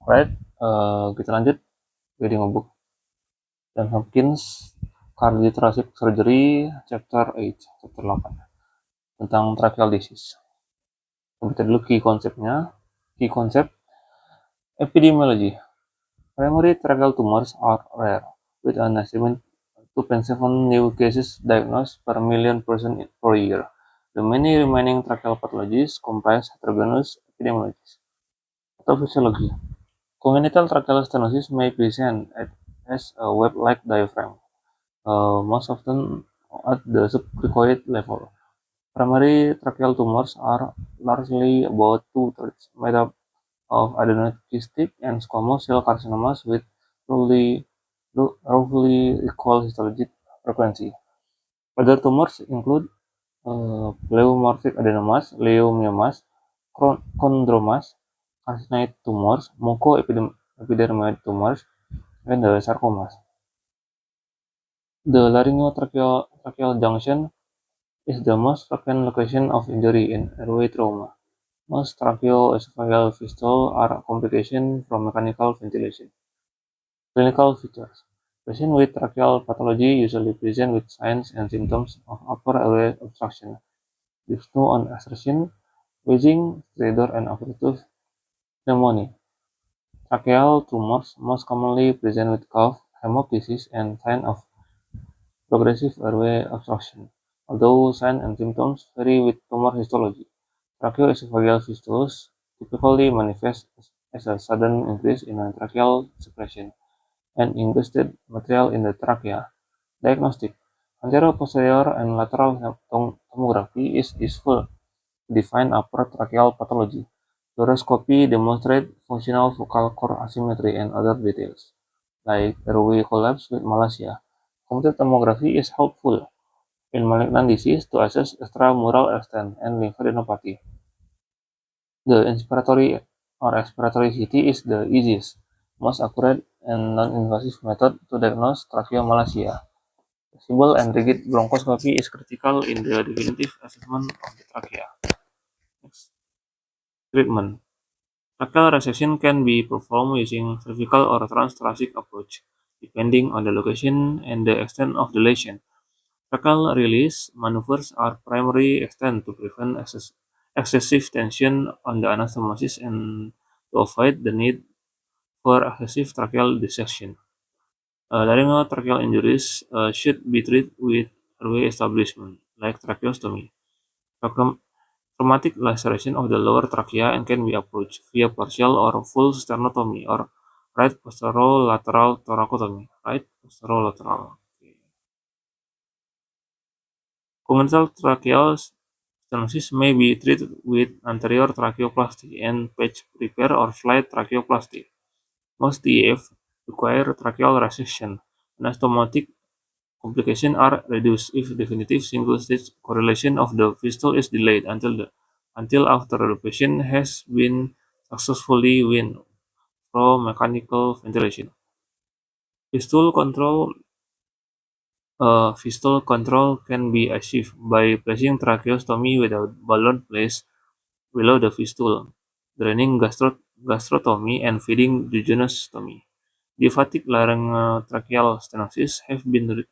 Right, kita lanjut reading a book. Dan Hopkins Cardiothoracic Surgery chapter 8 tentang tracheal disease. Kita dulu key konsepnya. Key concept epidemiology. Primary tracheal tumors are rare, with an estimated 2.7 new cases diagnosed per million person per year. The many remaining tracheal pathologies comprise heterogeneous epidemiologies. Pathophysiology. Congenital tracheal stenosis may present as a web-like diaphragm, most often at the subcricoid level. Primary tracheal tumors are largely about two-thirds made up of adenocystic and squamous cell carcinomas with roughly equal histologic frequency. Other tumors include pleomorphic adenomas, leiomyomas, chondromas, carcinoid tumors, mucoepidermoid tumors, and the sarcomas. The laryngotracheal junction is the most frequent location of injury in airway trauma. Most tracheoesophageal fistulas are complications from mechanical ventilation. Clinical features. Patients with tracheal pathology usually present with signs and symptoms of upper airway obstruction, dyspnea on assertion, wheezing, stridor, and obstructive pneumonia. Tracheal tumors most commonly present with cough, hemoptysis, and signs of progressive airway obstruction, although signs and symptoms vary with tumor histology. Tracheoesophageal fistulas typically manifest as a sudden increase in tracheal secretion and incrusted material in the trachea. Diagnostic. Anteroposterior and lateral tomography is useful to define upper tracheal pathology. Fluoroscopy demonstrates functional focal core asymmetry and other details, like airway collapse with malacia. Computed tomography is helpful in malignant disease to assess extramural extent and lymphadenopathy. The inspiratory or expiratory CT is the easiest, most accurate, and non-invasive method to diagnose tracheomalacia. Flexible and rigid bronchoscopy is critical in the definitive assessment of the trachea. Next. Treatment. Tracheal resection can be performed using cervical or transthoracic approach, depending on the location and the extent of the lesion. Tracheal release maneuvers are primary extent to prevent excessive tension on the anastomosis and to avoid the need for excessive tracheal dissection. Laryngotracheal injuries should be treated with airway establishment, like tracheostomy. Traumatic laceration of the lower trachea and can be approached via partial or full sternotomy or right posterolateral thoracotomy. Right posterolateral. Okay. Congenital tracheal stenosis may be treated with anterior tracheoplasty and patch repair or slide tracheoplasty. Most TF require tracheal resection. Anastomotic complications are reduced if definitive single-stage correlation of the fistula is delayed until after the patient has been successfully weaned from mechanical ventilation. Fistula control can be achieved by placing tracheostomy without balloon placed below the fistula, draining gastrotomy, and feeding jejunectomy. Diaphatic laryngotracheal stenosis have been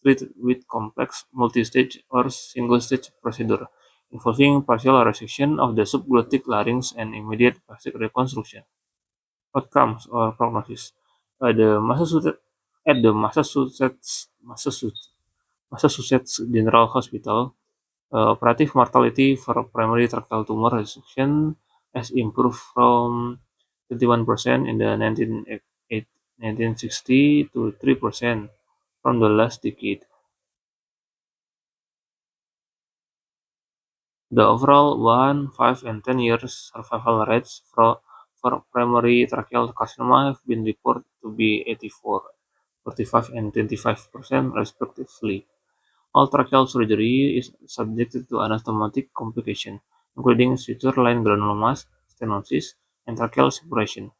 treated with complex multi-stage or single-stage procedure involving partial resection of the subglottic larynx and immediate plastic reconstruction. Outcomes or prognosis. At the Massachusetts General Hospital, operative mortality for primary tracheal tumor resection has improved from 21% in the 1960 to 3% from the last decade. The overall 1, 5, and 10 years survival rates for primary tracheal carcinoma have been reported to be 84, 45, and 25% respectively. All tracheal surgery is subjected to anastomotic complication, including suture line granulomas, stenosis, and tracheal separation.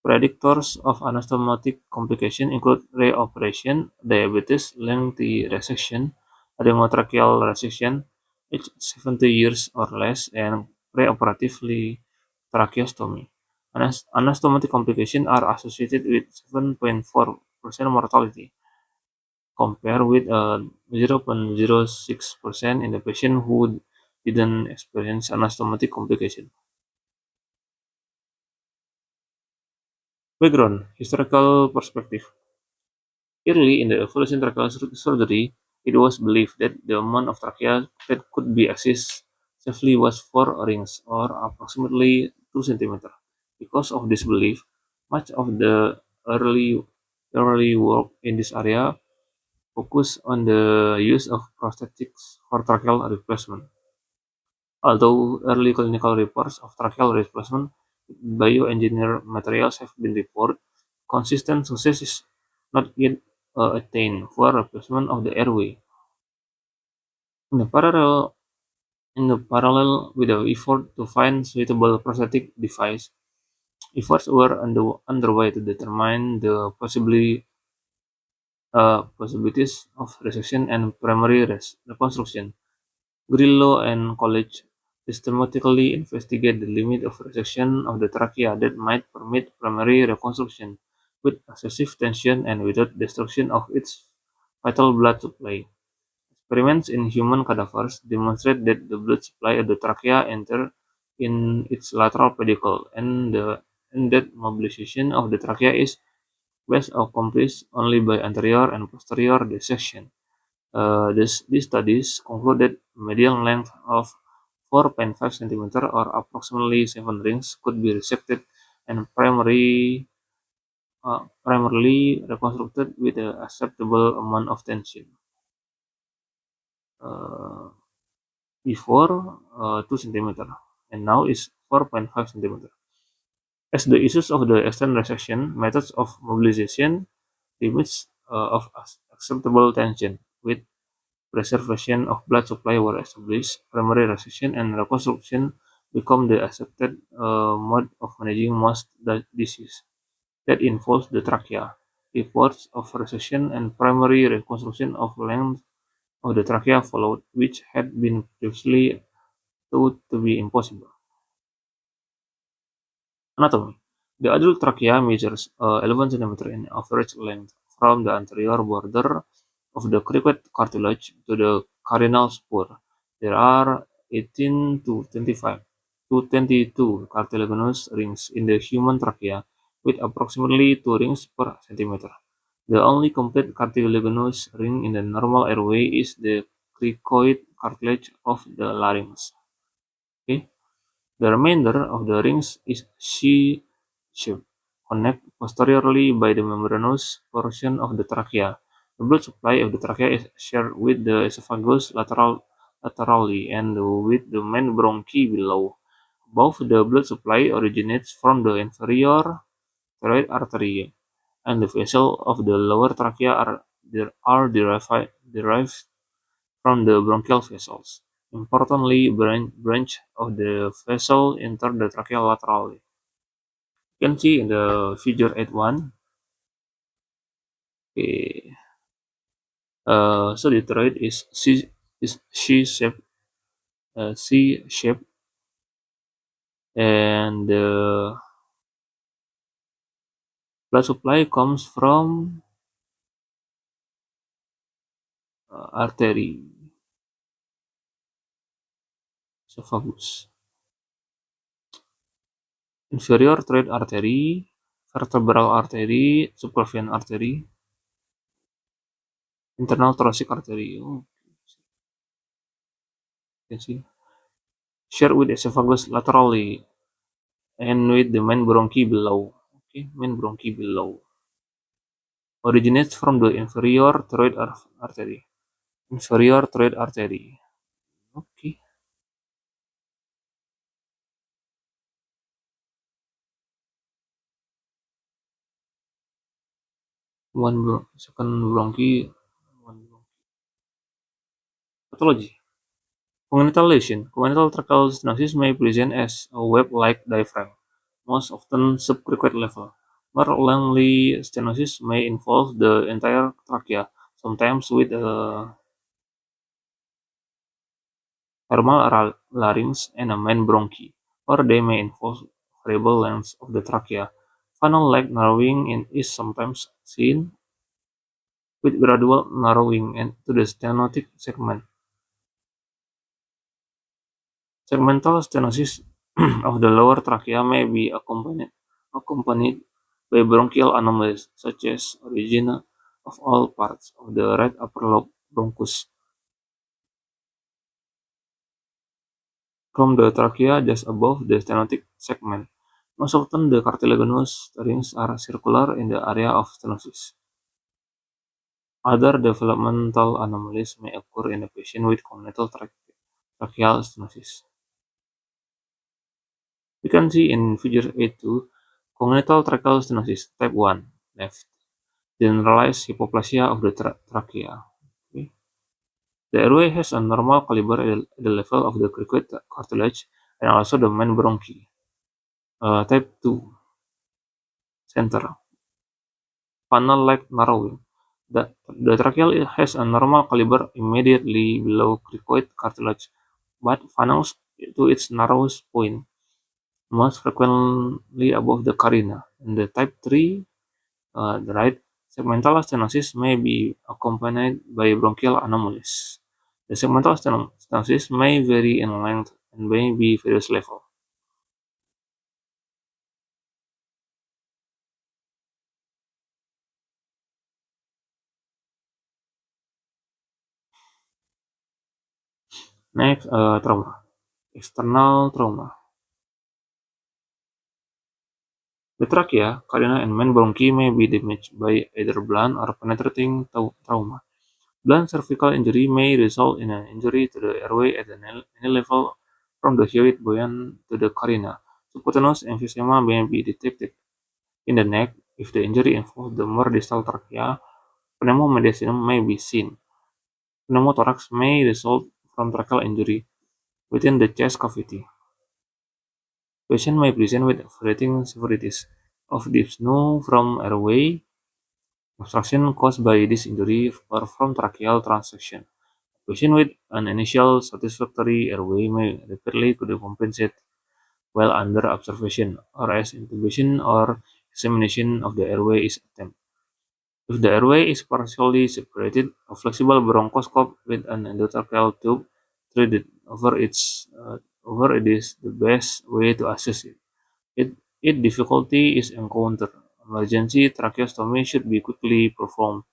Predictors of anastomotic complication include reoperation, diabetes, lengthy resection, laryngotracheal resection, age 70 years or less, and preoperatively tracheostomy. Anastomotic complications are associated with 7.4% mortality, compared with 0.06% in the patient who didn't experience anastomotic complication. Background: historical perspective. Early in the evolution tracheal surgery, it was believed that the amount of trachea that could be accessed safely was 4 rings, or approximately 2 centimeters. Because of this belief, much of the early early work in this area focused on the use of prosthetics for tracheal replacement. Although early clinical reports of tracheal replacement with bioengineered materials have been reported, consistent success is not yet attained for replacement of the airway. In the parallel, with the effort to find suitable prosthetic device, efforts were underway to determine the possibilities of resection and primary reconstruction. Grillo and colleagues systematically investigate the limit of resection of the trachea that might permit primary reconstruction with excessive tension and without destruction of its vital blood supply. Experiments in human cadavers demonstrate that the blood supply of the trachea enters in its lateral pedicle, and that mobilization of the trachea is best accomplished only by anterior and posterior dissection. These studies conclude that median length of 4.5 centimeter, or approximately 7 rings, could be resected and primarily reconstructed with an acceptable amount of tension. Uh, Before 2 centimeter, and now is 4.5 centimeter. As the issues of the external resection, methods of mobilization, limits of acceptable tension, with preservation of blood supply were established, primary resection and reconstruction become the accepted mode of managing most disease that involves the trachea. Reports of resection and primary reconstruction of length of the trachea followed, which had been previously thought to be impossible. Anatomy: the adult trachea measures 11 cm in average length from the anterior border of the cricoid cartilage to the carinal spur. There are 18 to 25 to 22 cartilaginous rings in the human trachea, with approximately 2 rings per centimeter. The only complete cartilaginous ring in the normal airway is the cricoid cartilage of the larynx. Okay? The remainder of the rings is C-shaped, connected posteriorly by the membranous portion of the trachea. The blood supply of the trachea is shared with the esophagus laterally and with the main bronchi below. Both the blood supply originates from the inferior thyroid artery, and the vessels of the lower trachea are derived from the bronchial vessels. Importantly, branch of the vessel enter the trachea laterally. You can see in the figure 8.1. Okay. So the thyroid is C-shaped, C-shaped, and the blood supply comes from artery, esophagus, inferior thyroid artery, vertebral artery, subclavian artery, internal thoracic artery. Oh, you can see. Shared with esophagus laterally and with the main bronchi below. Okay, main bronchi below. Originates from the inferior thyroid artery. Inferior thyroid artery. Okay. Second bronchi. One bronchi. Pathology. Congenital lesion. Congenital tracheal stenosis may present as a web-like diaphragm, most often subcricoid level. More lengthy stenosis may involve the entire trachea, sometimes with a thermal larynx and a main bronchi, or they may involve variable length of the trachea. Funnel leg narrowing is sometimes seen with gradual narrowing to the stenotic segment. Segmental stenosis of the lower trachea may be accompanied by bronchial anomalies, such as origin of all parts of the right upper lobe bronchus from the trachea just above the stenotic segment. Most often, the cartilaginous rings are circular in the area of stenosis. Other developmental anomalies may occur in a patient with congenital tracheal stenosis. You can see in figure 8.2, congenital tracheal stenosis type 1, left, generalized hypoplasia of the trachea. Okay. The airway has a normal caliber at the level of the cricoid cartilage and also the main bronchi. Type 2, center, funnel-like narrowing. The tracheal has a normal caliber immediately below cricoid cartilage, but funnels to its narrowest point, most frequently above the carina. In the type 3, the right segmental stenosis may be accompanied by bronchial anomalies. The segmental stenosis may vary in length and may be various level. Next, trauma. External trauma. The trachea, carina, and main bronchi may be damaged by either blunt or penetrating trauma. Blunt cervical injury may result in an injury to the airway at any level from the hyoid bone to the carina. Subcutaneous emphysema may be detected in the neck. If the injury involves the more distal trachea, pneumomediastinum may be seen. Pneumothorax may result from tracheal injury within the chest cavity. Patient may present with varying severities of dyspnea from airway obstruction caused by this injury or from tracheal transection. Patient with an initial satisfactory airway may rapidly decompensate while under observation or as intubation or examination of the airway is attempted. If the airway is partially separated, a flexible bronchoscope with an endotracheal tube threaded over it is the best way to assess it. If difficulty is encountered, emergency tracheostomy should be quickly performed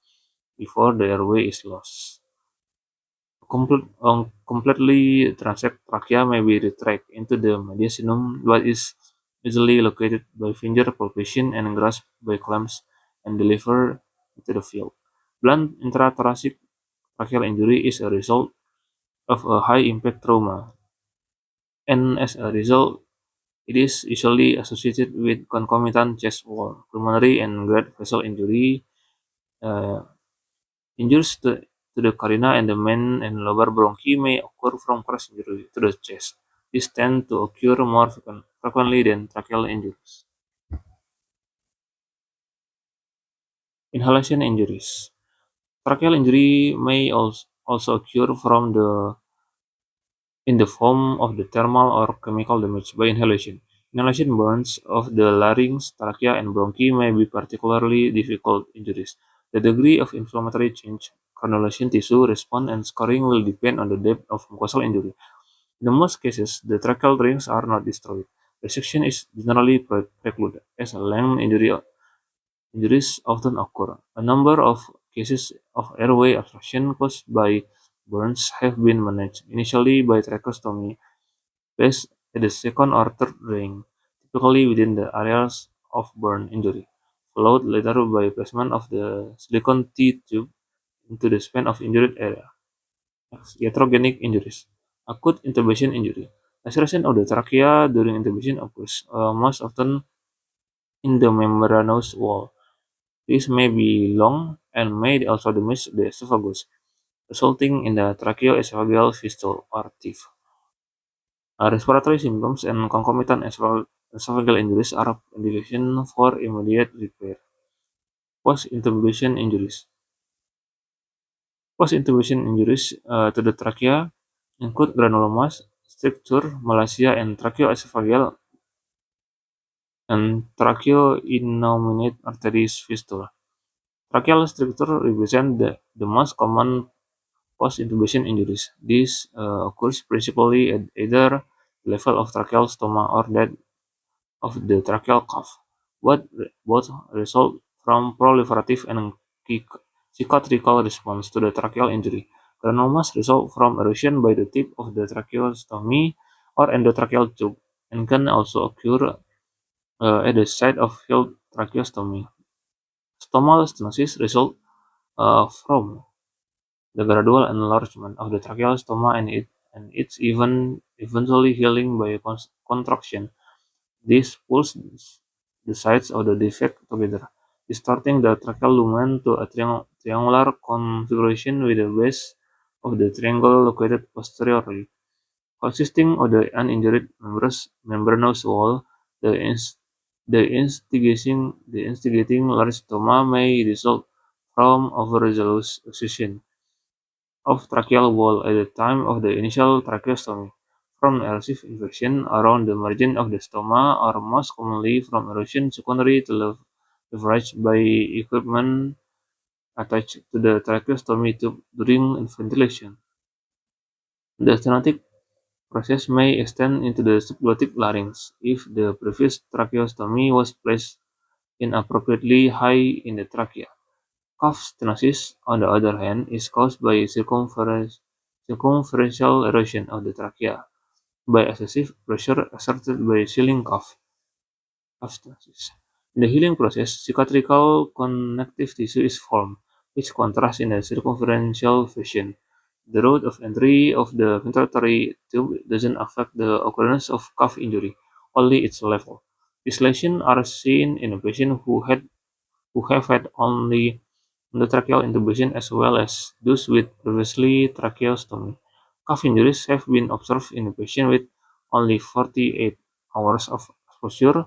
before the airway is lost. Completely transect trachea may be retracted into the mediastinum but is easily located by finger palpation and grasped by clamps and delivered into the field. Blunt intrathoracic tracheal injury is a result of a high-impact trauma, and as a result, it is usually associated with concomitant chest wall, pulmonary, and great vessel injury. Uh, Injuries to the carina and the main and lower bronchi may occur from cross injury to the chest. These tend to occur more frequently than tracheal injuries. Inhalation injuries. Tracheal injury may also occur in the form of the thermal or chemical damage by inhalation. Inhalation burns of the larynx, trachea, and bronchi may be particularly difficult injuries. The degree of inflammatory change, granulation tissue response, and scarring will depend on the depth of mucosal injury. In most cases, the tracheal rings are not destroyed. Resection is generally precluded, as lung injuries often occur. A number of cases of airway obstruction caused by burns have been managed initially by tracheostomy placed at the second or third ring, typically within the areas of burn injury, followed later by placement of the silicone T-tube into the span of injured area. Iatrogenic injuries. Acute intubation injury. Laceration of the trachea during intubation occurs most often in the membranous wall. This may be long and may also damage the esophagus, resulting in the tracheoesophageal fistula or TIF. Respiratory symptoms and concomitant esophageal injuries are indication for immediate repair. Post-intubation injuries. Post-intubation injuries to the trachea include granulomas, stricture, malacia, and tracheoesophageal and tracheoinnominate arteries fistula. Tracheal stricture represents the most common post-intubation injuries. This occurs principally at either the level of tracheal stoma or that of the tracheal cuff. Both result from proliferative and cicatricial response to the tracheal injury. Granulomas result from erosion by the tip of the tracheostomy or endotracheal tube and can also occur at the site of failed tracheostomy. Stomal stenosis result from the gradual enlargement of the tracheal stoma and its eventually healing by contraction. This pulls the sides of the defect together, distorting the tracheal lumen to a triangular configuration with the base of the triangle located posteriorly. Consisting of the uninjured membranous wall, the instigating large stoma may result from overzealous excision of tracheal wall at the time of the initial tracheostomy, from erosive infection around the margin of the stoma, or most commonly from erosion secondary to leverage by equipment attached to the tracheostomy tube during ventilation. The stenotic process may extend into the subglottic larynx if the previous tracheostomy was placed inappropriately high in the trachea. Cough stenosis, on the other hand, is caused by circumferential erosion of the trachea by excessive pressure exerted by sealing cuff stenosis. In the healing process, cicatricial connective tissue is formed, which contracts in a circumferential fashion. The route of entry of the ventilatory tube doesn't affect the occurrence of cuff injury, only its level. These lesions are seen in a patient who have had only endotracheal intubation as well as those with previously tracheostomy. Cuff injuries have been observed in a patient with only 48 hours of exposure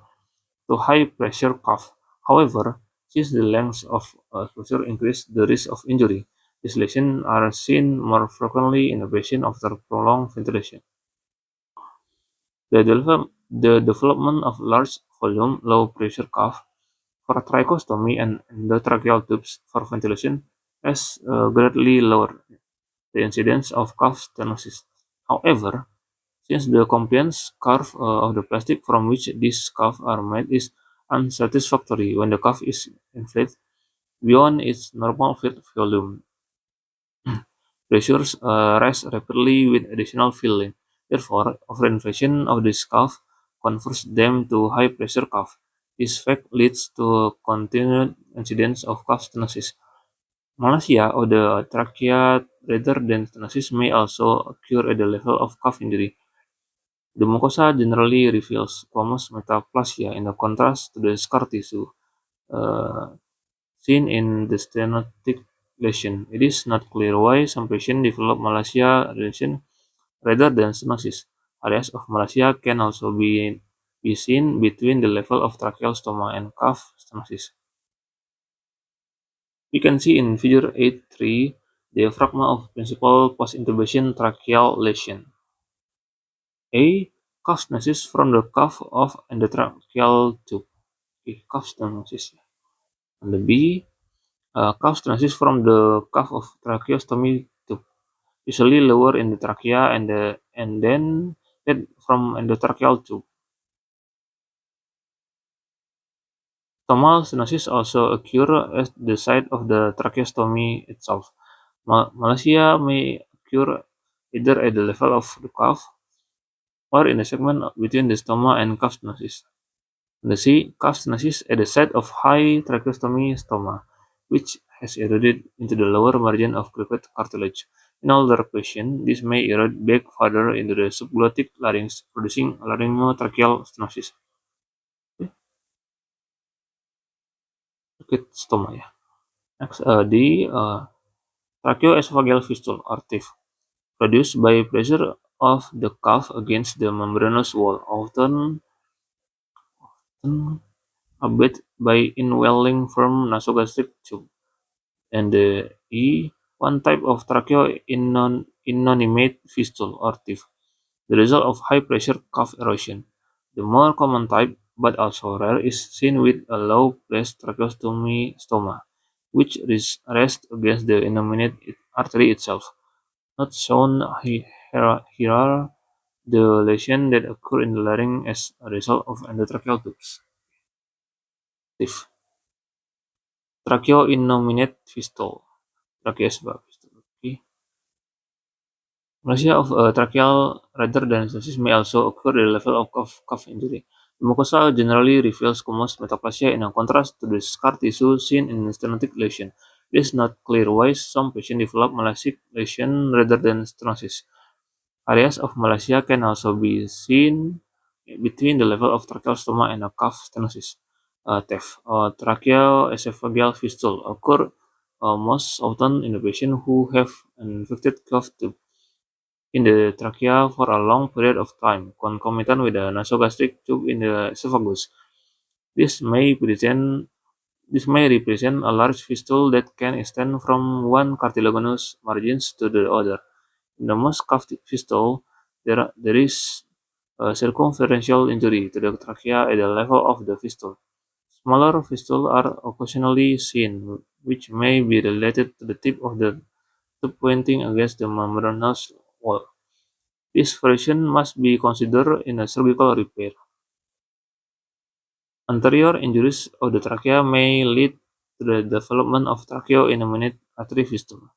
to high-pressure cuff. However, since the length of exposure increases the risk of injury, these lesions are seen more frequently in a patient after prolonged ventilation. The development of large volume, low-pressure cuff for tracheostomy and endotracheal tubes for ventilation has greatly lowered the incidence of cuff stenosis. However, since the compliance curve of the plastic from which these cuffs are made is unsatisfactory when the cuff is inflated beyond its normal field volume, pressures rise rapidly with additional filling. Therefore, overinflation of this cuff converts them to high-pressure cuff. This fact leads to continued incidence of cuff stenosis. Malacia of the trachea rather than stenosis may also occur at the level of cuff injury. The mucosa generally reveals squamous metaplasia in contrast to the scar tissue uh, seen in the stenotic lesion. It is not clear why some patients develop malacia lesion rather than stenosis. Areas of malacia can also be seen between the level of tracheal stoma and cuff stenosis. We can see in figure 8.3 diaphragma of principal post-intubation tracheal lesion. A. Cuff stenosis from the cuff of endotracheal tube. Cuff stenosis. And the B. Cuff stenosis from the cuff of tracheostomy tube, usually lower in the trachea and then from endotracheal tube. Stomal stenosis also occur at the site of the tracheostomy itself. Malacia may occur either at the level of the cuff or in the segment between the stoma and cuff stenosis. The C. Cuff stenosis at the site of high tracheostomy stoma, which has eroded into the lower margin of crypted cartilage. In older patients, this may erode back further into the subglottic larynx, producing laryngotracheal stenosis. Crypted stoma ya. Next, the tracheoesophageal fistula or TIF, produced by pressure of the cuff against the membranous wall, often abet by inwelling from nasogastric tube. And the E. One type of tracheoinnominate fistula or TIF, the result of high-pressure cuff erosion. The more common type but also rare, is seen with a low-placed tracheostomy stoma, which rests against the innominate artery itself. Not shown here are the lesions that occur in the larynx as a result of endotracheal tubes. Tracheoinnominate fistule. Tracheostomy fistule. Okay. Malacia of tracheal rather than stenosis may also occur at the level of cuff injury. The mucosa generally reveals squamous metaplasia in contrast to the scar tissue seen in stenotic lesion. It is not clear why some patients develop malacic lesion rather than stenosis. Areas of malacia can also be seen between the level of tracheal stoma and a cuff stenosis. TEF, tracheoesophageal fistule, occur most often in the patient who have an infected cuff tube in the trachea for a long period of time, concomitant with a nasogastric tube in the esophagus. This may present this may represent a large fistule that can extend from one cartilaginous margins to the other. In the most cuff fistule, there is a circumferential injury to the trachea at the level of the fistule. Smaller fistules are occasionally seen, which may be related to the tip of the tube pointing against the membranous wall. This version must be considered in a surgical repair. Anterior injuries of the trachea may lead to the development of tracheoinnominate artery fistula.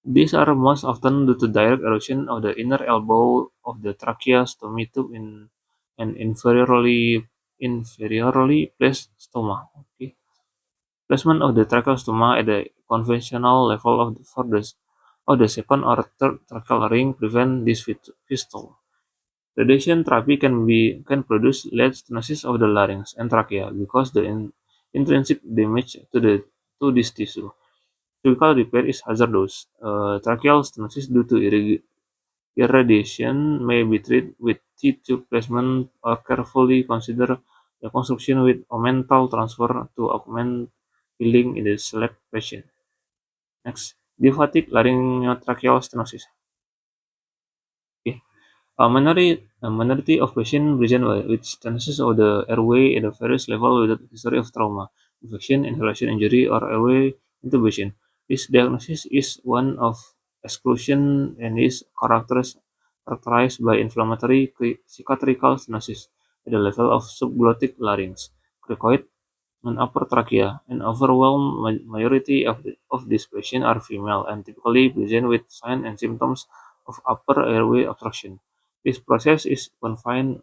These are most often due to direct erosion of the inner elbow of the tracheostomy tube in an inferiorly placed stoma. Okay. Placement of the tracheostoma at the conventional level of the second or third tracheal ring prevent this fistule. Radiation therapy can produce late stenosis of the larynx and trachea because the intrinsic damage to this tissue. Surgical repair is hazardous. Tracheal stenosis due to irradiation may be treated with T-tube placement or carefully consider reconstruction with omental transfer to augment healing in the select patient. Next, diaphatic laryngotracheal stenosis. Okay. A minority of patients present with stenosis of the airway at the various levels without history of trauma, infection, inhalation injury, or airway intubation. This diagnosis is one of exclusion and is characterized by inflammatory cicatricial stenosis at the level of subglottic larynx, cricoid, and upper trachea. An overwhelming majority of these patients are female and typically present with signs and symptoms of upper airway obstruction. This process is confined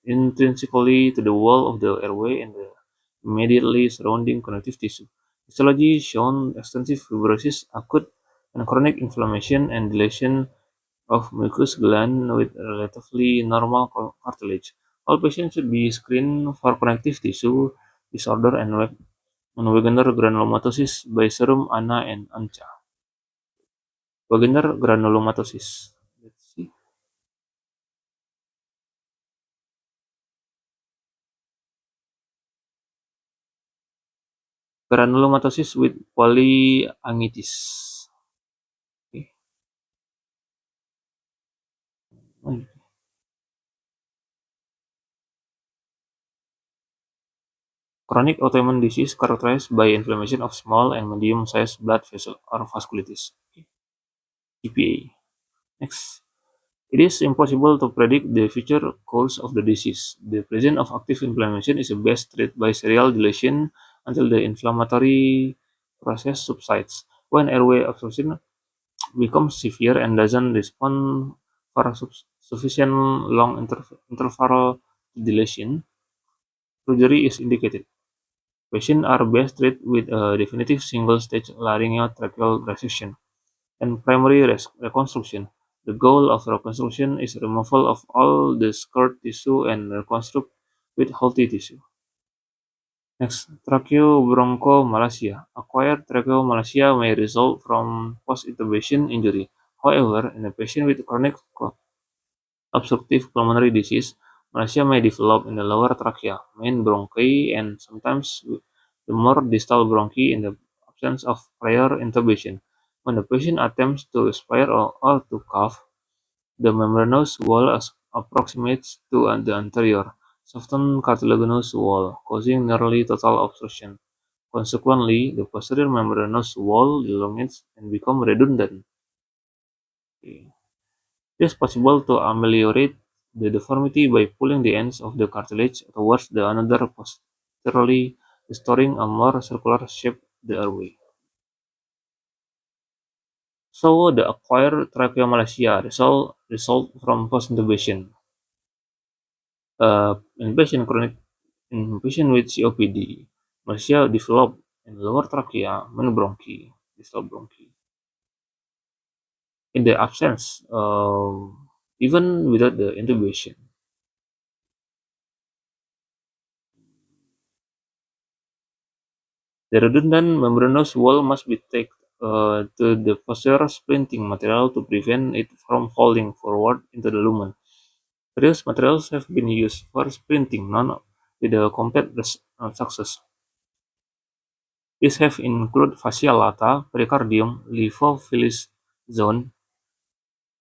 intrinsically to the wall of the airway and the immediately surrounding connective tissue. Histology shown extensive fibrosis, acute and chronic inflammation, and dilation of mucous gland with relatively normal cartilage. All patients should be screened for connective tissue disorder and Wegener granulomatosis by serum ANA and ANCA. Wegener granulomatosis. Let's see. Granulomatosis with polyangiitis. Okay. Chronic autoimmune disease characterized by inflammation of small and medium-sized blood vessels or vasculitis. Okay. GPA. Next. It is impossible to predict the future course of the disease. The presence of active inflammation is best treated by serial dilation until the inflammatory process subsides. When airway obstruction becomes severe and doesn't respond for sufficient long interval dilation, surgery is indicated. Patients are best treated with a definitive single-stage laryngeal-tracheal resection and primary reconstruction. The goal of reconstruction is removal of all the scarred tissue and reconstruct with healthy tissue. Next, tracheobronchomalacia. Acquired tracheomalacia may result from post-intubation injury. However, in a patient with chronic obstructive pulmonary disease, malacia may develop in the lower trachea, main bronchi, and sometimes the more distal bronchi in the absence of prior intubation. When the patient attempts to expire or to cough, the membranous wall approximates to the anterior. soften cartilaginous wall, causing nearly total obstruction. Consequently, the posterior membranous wall elongates and becomes redundant. It is possible to ameliorate the deformity by pulling the ends of the cartilage towards the another posteriorly, restoring a more circular shape to the airway. So, the acquired tracheomalacia result from post-intubation. In patient with COPD, malacia develop in lower trachea, many bronchi, distal bronchi. In the absence, even without the intubation. The redundant membranous wall must be tacked to the posterior splinting material to prevent it from falling forward into the lumen. Various materials have been used for splinting, none with a complete success. These have included fascia lata, pericardium, lipophilis zone,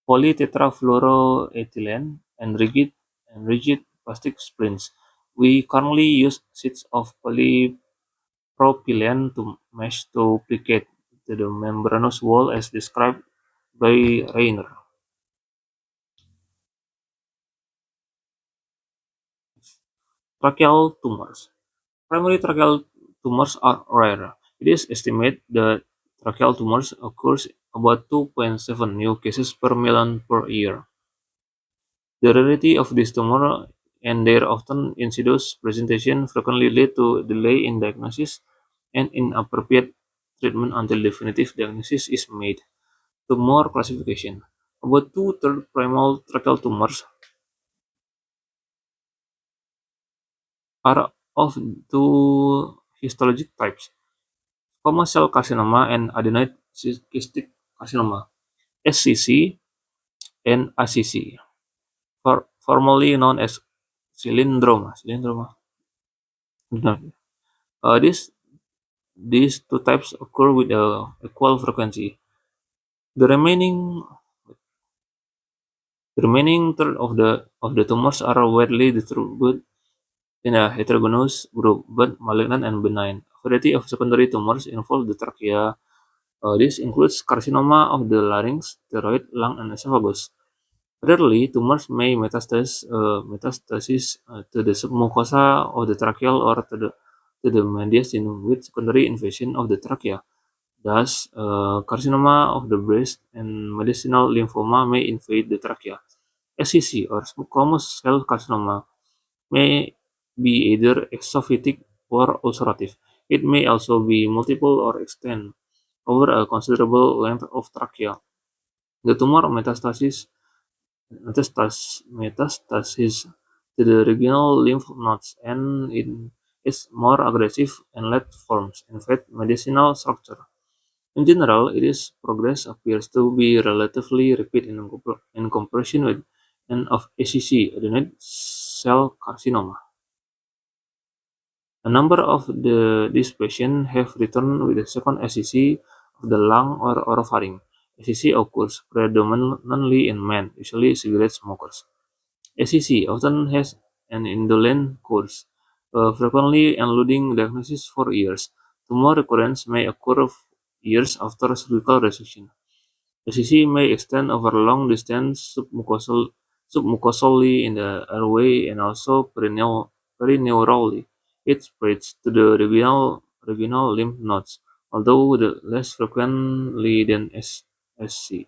polytetrafluoroethylene, and rigid plastic splints. We currently use sheets of polypropylene to mesh to plicate to the membranous wall as described by Reiner. Tracheal tumors. Primary tracheal tumors are rare. It is estimated that tracheal tumors occurs about 2.7 new cases per million per year. The rarity of this tumor and their often insidious presentation frequently lead to delay in diagnosis and inappropriate treatment until definitive diagnosis is made. Tumor classification. About two-thirds primal tracheal tumors are of two histologic types, squamous cell carcinoma and adenoid cystic carcinoma (SCC) and ACC, formerly known as cylindroma. Uh, these these two types occur with equal frequency. The remaining third of the tumors are widely distributed in a heterogeneous group, both malignant and benign. A variety of secondary tumors involve the trachea. This includes carcinoma of the larynx, thyroid, lung, and esophagus. Rarely, tumors may metastasis to the submucosa of the tracheal or to the mediastinum with secondary invasion of the trachea. Thus, carcinoma of the breast and mediastinal lymphoma may invade the trachea. SCC or squamous cell carcinoma may be either exophytic or ulcerative. It may also be multiple or extend over a considerable length of trachea. The tumor metastasis to the regional lymph nodes and in its more aggressive and late forms invade mediastinal structure. In general, its progress appears to be relatively rapid in comparison with and of ACC, adenoid cell carcinoma. A number of these patients have returned with a second SCC of the lung or oropharynx. SCC occurs predominantly in men, usually cigarette smokers. SCC often has an indolent course, frequently eluding diagnosis for years. Tumor recurrence may occur years after surgical resection. SCC may extend over long distance submucosally in the airway and also perinaturally. It spreads to the regional lymph nodes, although less frequently than SCC.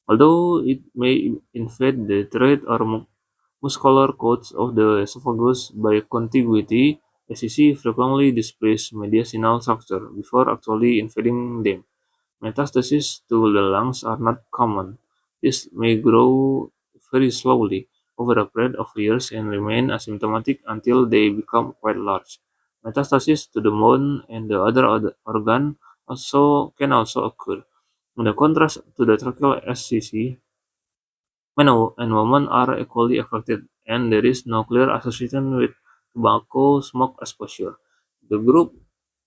Although it may invade the throat or muscular coats of the esophagus by contiguity, SCC frequently displays mediastinal structure before actually invading them. Metastases to the lungs are not common. This may grow very slowly over a period of years and remain asymptomatic until they become quite large. Metastases to the bone and the other organ can also occur. In contrast to the tracheal SCC, men and women are equally affected, and there is no clear association with tobacco smoke exposure. The group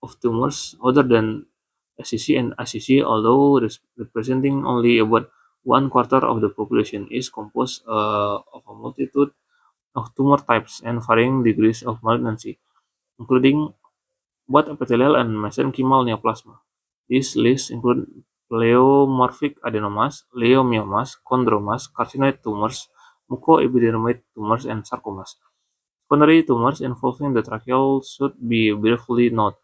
of tumors other than SCC and ACC, although representing only about one quarter of the population, is composed of a multitude of tumor types and varying degrees of malignancy, including both epithelial and mesenchymal neoplasma. These lists include pleomorphic adenomas, leiomyomas, chondromas, carcinoid tumors, mucoepidermoid tumors, and sarcomas. Secondary tumors involving the tracheal should be briefly noted.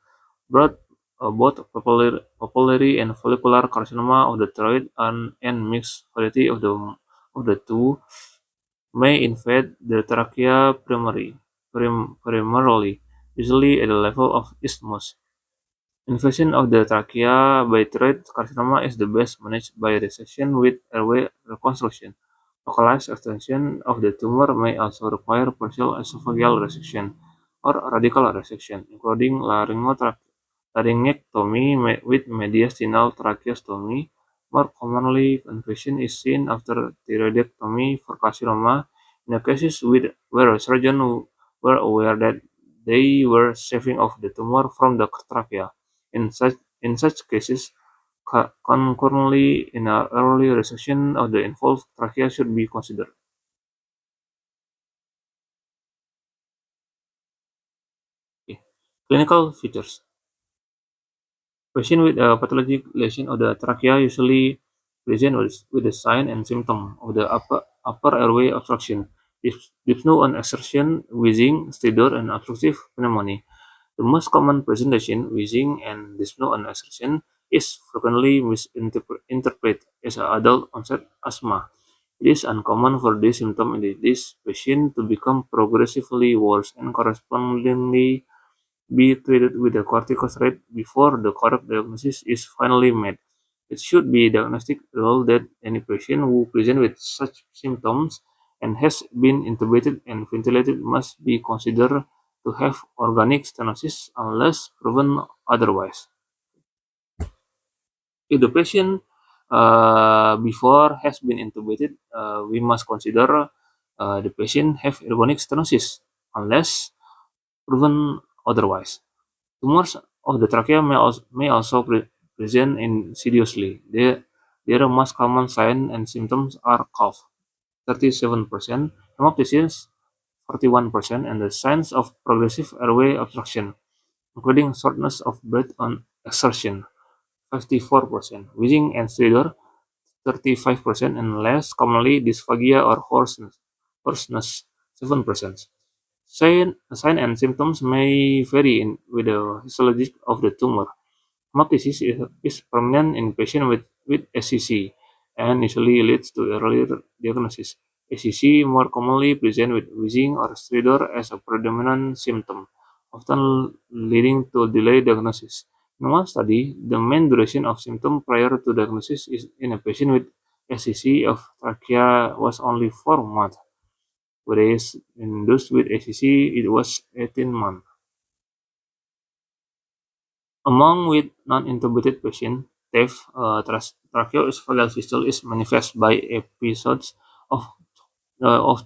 Broad, both papillary and follicular carcinoma of the thyroid and mixed variety of the two may invade the trachea primarily, usually at the level of isthmus. Invasion of the trachea by thyroid carcinoma is the best managed by resection with airway reconstruction. Localized extension of the tumor may also require partial esophageal resection or radical resection, including laryngectomy with mediastinal tracheostomy. More commonly, invasion is seen after thyroidectomy for carcinoma in the cases where surgeons were aware that they were shaving off the tumor from the trachea. In such cases, concurrently, in early resection of the involved trachea should be considered. Okay. Clinical features. Patients with a pathologic lesion of the trachea usually present with the sign and symptom of the upper airway obstruction, dyspnea on exertion, wheezing, stridor, and obstructive pneumonia. The most common presentation, wheezing and dyspnea on exertion, is frequently misinterpreted as adult-onset asthma. It is uncommon for this symptom in this patient to become progressively worse and correspondingly be treated with a corticosteroid before the correct diagnosis is finally made. It should be a diagnostic rule that any patient who presents with such symptoms and has been intubated and ventilated must be considered to have organic stenosis unless proven otherwise. If the patient before has been intubated, we must consider the patient have organic stenosis unless proven otherwise. Tumors of the trachea may also present insidiously. Their most common signs and symptoms are cough, 37%, hemoptysis, 41%, and the signs of progressive airway obstruction, including shortness of breath on exertion, 54%, wheezing and stridor, 35%, and less commonly dysphagia or hoarseness, 7%. Sign and symptoms may vary with the histology of the tumor. Hemoptysis is prominent in patients with SCC and usually leads to earlier diagnosis. SCC more commonly present with wheezing or stridor as a predominant symptom, often leading to delayed diagnosis. In one study, the mean duration of symptom prior to diagnosis in a patient with SCC of trachea was only 4 months, whereas in those with SCC it was 18 months. Among with non-intubated patients, TEV, tracheoesophageal fistula is manifest by episodes of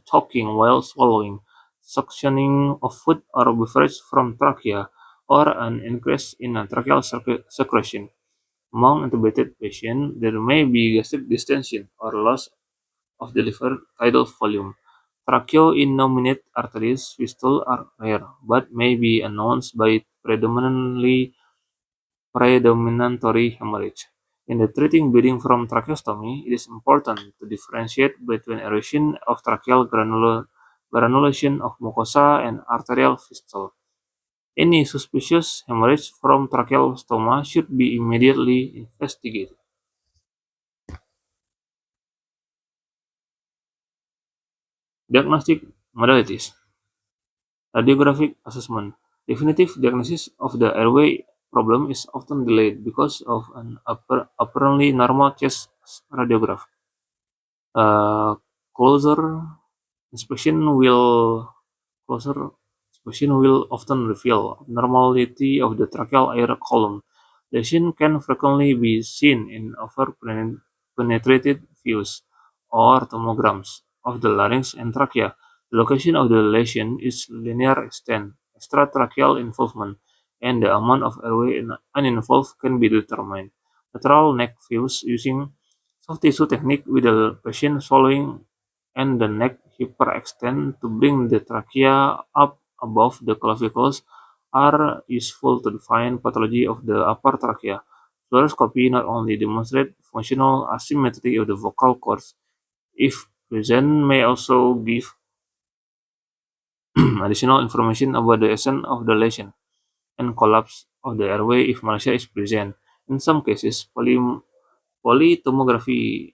choking while swallowing, suctioning of food or beverage from trachea, or an increase in tracheal secretion. Among intubated patients, there may be gastric distension or loss of the liver tidal volume. Tracheoinnominate arteries fistulae are rare, but may be announced by predominantly hemorrhage. In the treating bleeding from tracheostomy, it is important to differentiate between erosion of tracheal granulation of mucosa and arterial fistula. Any suspicious hemorrhage from tracheal stoma should be immediately investigated. Diagnostic modalities. Radiographic assessment. Definitive diagnosis of the airway problem is often delayed because of an apparently normal chest radiograph. Uh, closer inspection will closer inspection will often reveal abnormality of the tracheal air column. Lesion can frequently be seen in over-penetrated views or tomograms of the larynx and trachea. The location of the lesion is linear extent, extratracheal involvement, and the amount of airway uninvolved can be determined. Lateral neck views using soft tissue technique with the patient swallowing and the neck hyperextend to bring the trachea up above the clavicles are useful to define pathology of the upper trachea. Fluoroscopy not only demonstrates functional asymmetry of the vocal cords, if present, may also give additional information about the extent of the lesion and collapse of the airway if malacia is present. In some cases, polytomography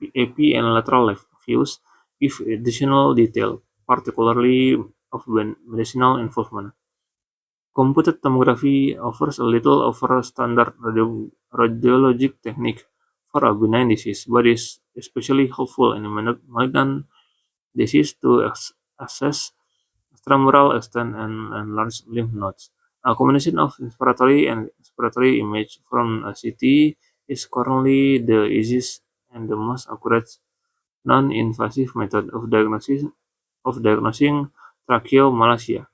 AP and lateral views give additional detail, particularly of medicinal involvement. Computed tomography offers a little over standard radiologic technique for a benign disease, but is especially helpful in malignant disease to assess extramural extent and large lymph nodes. A combination of inspiratory and expiratory image from a CT is currently the easiest and the most accurate non-invasive method of diagnosing tracheomalacia.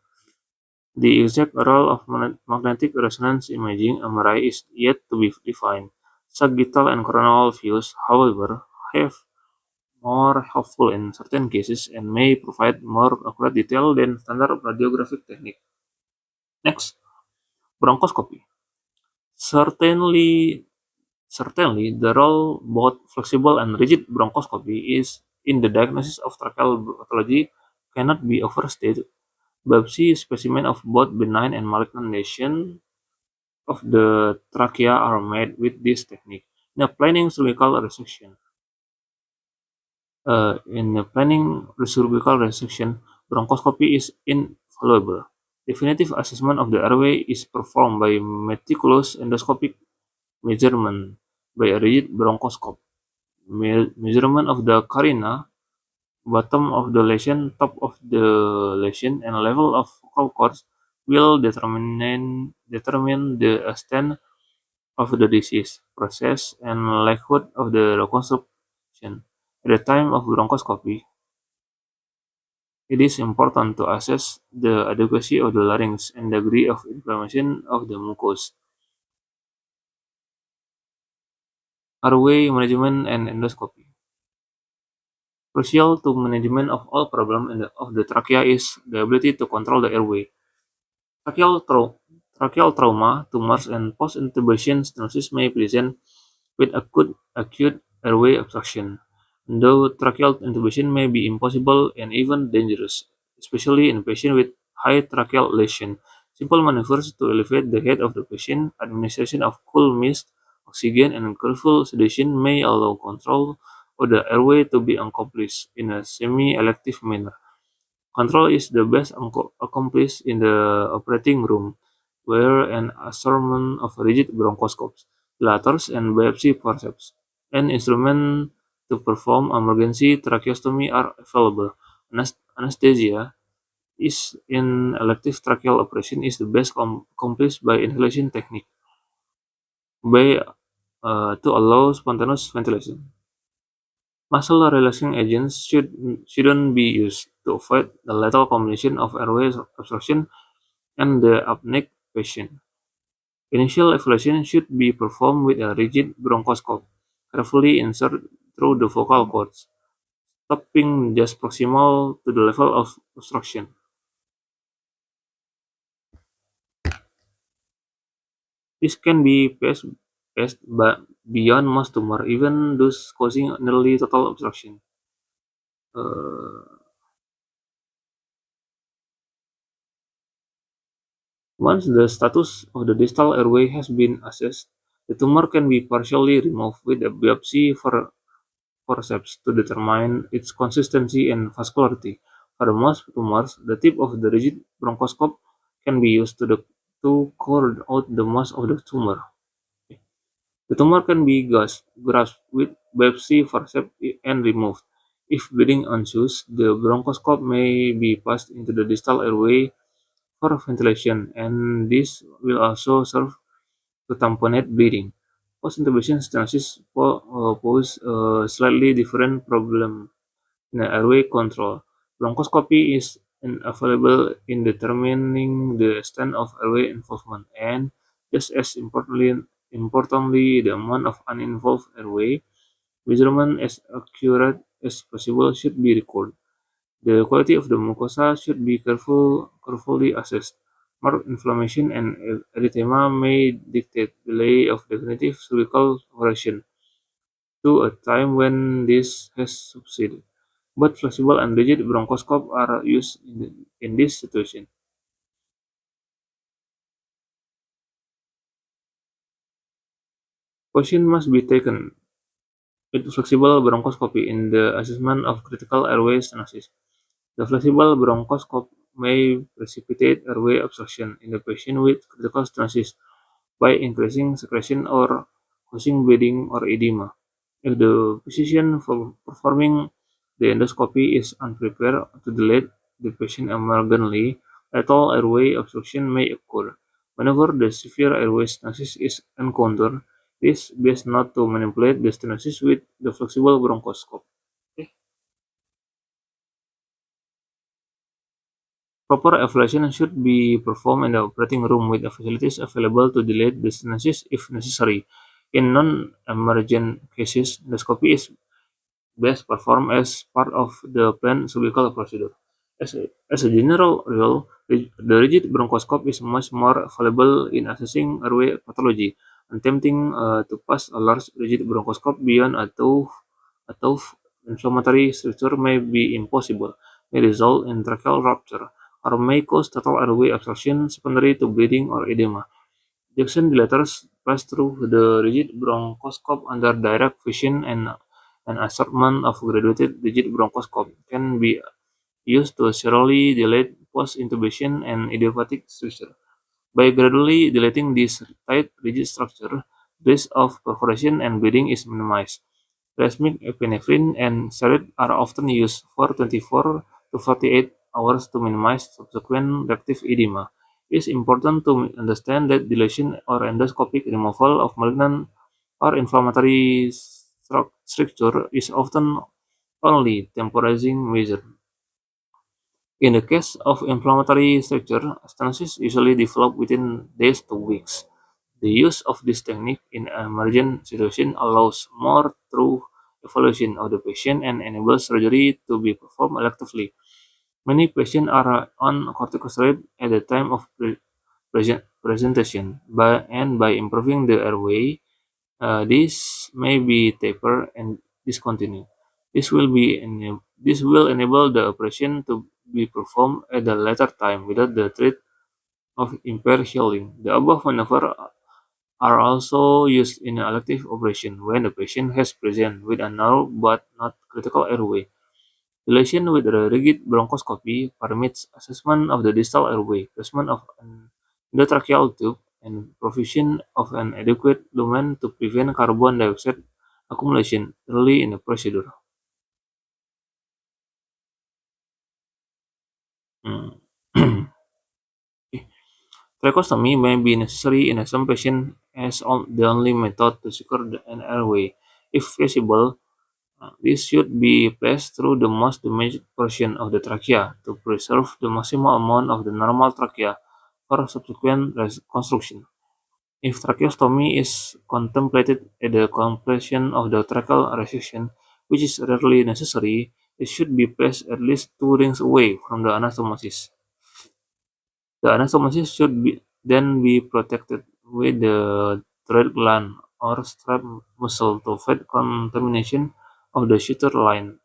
The exact role of magnetic resonance imaging (MRI) is yet to be defined. Sagittal and coronal views, however, have more helpful in certain cases and may provide more accurate detail than standard radiographic technique. Next, bronchoscopy. Certainly, certainly, the role both flexible and rigid bronchoscopy is in the diagnosis of tracheal pathology cannot be overstated. Biopsy specimens of both benign and malignant lesions of the trachea are made with this technique. In a planning cervical resection, bronchoscopy is invaluable. Definitive assessment of the airway is performed by meticulous endoscopic measurement by a rigid bronchoscope. Measurement of the carina, bottom of the lesion, top of the lesion, and level of vocal cords will determine the extent of the disease process and likelihood of the reconstruction. At the time of bronchoscopy, it is important to assess the adequacy of the larynx and degree of inflammation of the mucus. Airway management and endoscopy. Crucial to management of all problems of the trachea is the ability to control the airway. Tracheal trauma, tumors, and post-intubation stenosis may present with acute airway obstruction, though tracheal intubation may be impossible and even dangerous, especially in patients with high tracheal lesion. Simple maneuvers to elevate the head of the patient, administration of cool mist, oxygen, and careful sedation may allow control of the airway to be accomplished in a semi-elective manner. Control is the best accomplished in the operating room, where an assortment of rigid bronchoscopes, dilators, and biopsy forceps, and instruments to perform emergency tracheostomy are available. Anesthesia is in elective tracheal operation is the best accomplished by inhalation technique by to allow spontaneous ventilation. Muscle relaxing agents shouldn't be used to avoid the lethal combination of airway obstruction and the apneic patient. Initial evaluation should be performed with a rigid bronchoscope, carefully inserted through the vocal cords, stopping just proximal to the level of obstruction. This can be passed beyond most tumor, even those causing nearly total obstruction. Uh, Once the status of the distal airway has been assessed, the tumor can be partially removed with a biopsy forceps to determine its consistency and vascularity. For most tumors, the tip of the rigid bronchoscope can be used to cord out the mass of the tumor. The tumor can be grasped with biopsy forceps and removed. If bleeding ensues, the bronchoscope may be passed into the distal airway for ventilation, and this will also serve to tamponade bleeding. Post-intubation stenosis pose a slightly different problem in airway control. Bronchoscopy is available in determining the extent of airway involvement, and just as importantly, the amount of uninvolved airway measurement as accurate as possible should be recorded. The quality of the mucosa should be carefully assessed. Marked inflammation and erythema may dictate delay of definitive surgical operation to a time when this has subsided. Both flexible and rigid bronchoscope are used in this situation. Caution must be taken with flexible bronchoscopy in the assessment of critical airway stenosis. The flexible bronchoscope may precipitate airway obstruction in the patient with critical stenosis by increasing secretion or causing bleeding or edema. If the physician performing the endoscopy is unprepared to dilate the patient emergently, lethal airway obstruction may occur. Whenever the severe airway stenosis is encountered, it is best not to manipulate the stenosis with the flexible bronchoscope. Okay. Proper evaluation should be performed in the operating room with the facilities available to delete the stenosis if necessary. In non-emergent cases, endoscopy is best performed as part of the planned surgical procedure. As a general rule, the rigid bronchoscope is much more valuable in assessing airway pathology. Attempting to pass a large rigid bronchoscope beyond a tough inflammatory structure may be impossible, may result in tracheal rupture, or may cause total airway obstruction secondary to bleeding or edema. Jackson dilators pass through the rigid bronchoscope under direct vision, and an assortment of graduated rigid bronchoscope can be used to serially dilate post-intubation and idiopathic structure. By gradually dilating this tight rigid structure, risk of perforation and bleeding is minimized. Plasmic epinephrine and steroid are often used for 24 to 48 hours to minimize subsequent reactive edema. It is important to understand that dilation or endoscopic removal of malignant or inflammatory structure is often only temporizing measure. In the case of inflammatory structure, stenosis usually develop within days to weeks. The use of this technique in an emergent situation allows more thorough evaluation of the patient and enables surgery to be performed electively. Many patients are on corticosteroid at the time of presentation, and by improving the airway, this may be tapered and discontinued. This will enable the operation to be performed at a later time without the threat of impaired healing. The above maneuver are also used in an elective operation when the patient has present with a narrow but not critical airway. Dilation with a rigid bronchoscopy permits assessment of the distal airway, placement of an endotracheal tube, and provision of an adequate lumen to prevent carbon dioxide accumulation early in the procedure. Hmm. Tracheostomy may be necessary in some patients as the only method to secure an airway. If feasible, this should be passed through the most damaged portion of the trachea to preserve the maximal amount of the normal trachea for subsequent reconstruction. If tracheostomy is contemplated at the completion of the tracheal resection, which is rarely necessary, it should be placed at least 2 rings away from the anastomosis. The anastomosis should then be protected with the thread gland or strap muscle to fight contamination of the suture line.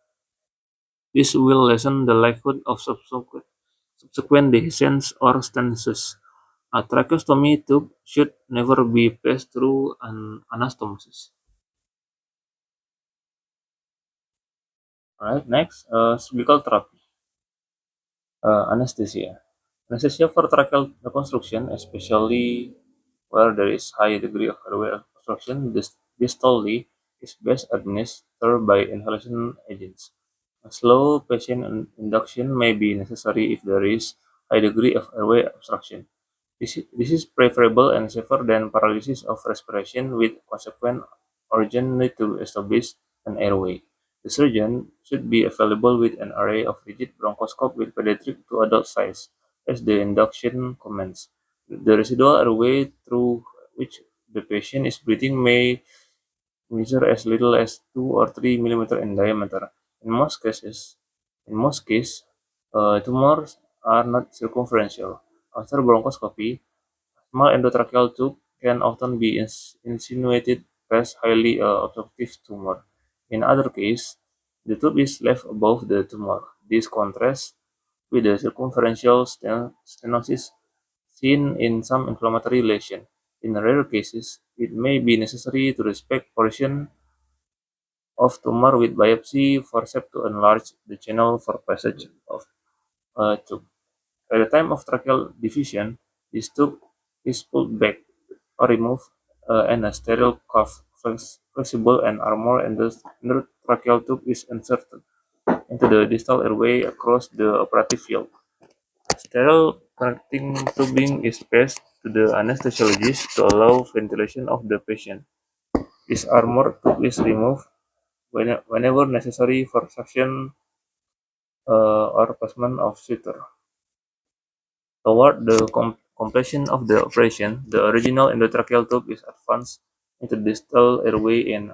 This will lessen the likelihood of subsequent dehiscence or stenosis. A tracheostomy tube should never be passed through an anastomosis. Alright, next, cervical therapy. Anesthesia. Anesthesia for tracheal reconstruction, especially where there is high degree of airway obstruction distally, is best administered by inhalation agents. A slow patient induction may be necessary if there is high degree of airway obstruction. This is preferable and safer than paralysis of respiration with consequent urgent need to establish an airway. The surgeon should be available with an array of rigid bronchoscope with pediatric to adult size as the induction commences. The residual airway through which the patient is breathing may measure as little as 2 or 3 mm in diameter. In most cases, Tumors are not circumferential. After bronchoscopy, small endotracheal tube can often be insinuated past highly obstructive tumor. In other cases, the tube is left above the tumor. This contrasts with the circumferential stenosis seen in some inflammatory lesion. In rare cases, it may be necessary to respect portion of tumor with biopsy forceps to enlarge the channel for passage of a tube. At the time of tracheal diffusion, this tube is pulled back or removed and a sterile cuff, flexible and armored endotracheal tube is inserted into the distal airway across the operative field. Sterile connecting tubing is passed to the anesthesiologist to allow ventilation of the patient. This armored tube is removed whenever necessary for suction or placement of suture. Toward the completion of the operation, the original endotracheal tube is advanced into the distal airway and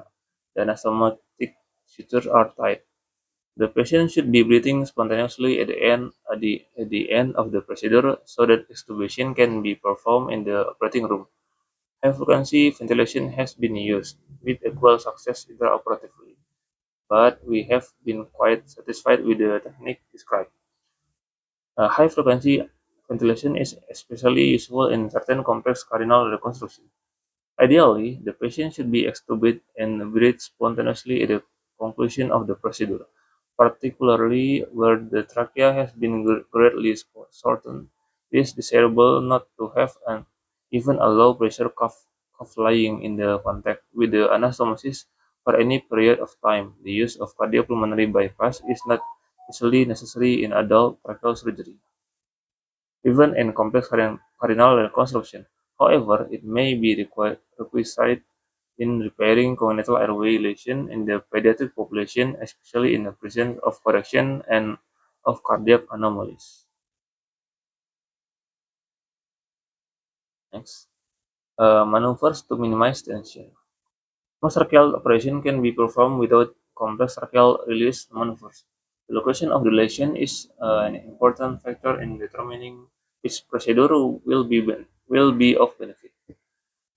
the anastomotic sutures are tied. The patient should be breathing spontaneously at the end of the procedure so that extubation can be performed in the operating room. High frequency ventilation has been used with equal success intraoperatively, but we have been quite satisfied with the technique described. High frequency ventilation is especially useful in certain complex cardinal reconstruction. Ideally, the patient should be extubated and breathe spontaneously at the conclusion of the procedure, particularly where the trachea has been greatly shortened. It is desirable not to have even a low pressure cuff lying in the contact with the anastomosis for any period of time. The use of cardiopulmonary bypass is not usually necessary in adult tracheal surgery, even in complex cardinal reconstruction. However, it may be requisite in repairing congenital airway lesion in the pediatric population, especially in the presence of correction and of cardiac anomalies. Next, maneuvers to minimize tension. Most tracheal operation can be performed without complex tracheal release maneuvers. The location of the lesion is an important factor in determining which procedure will be of benefit.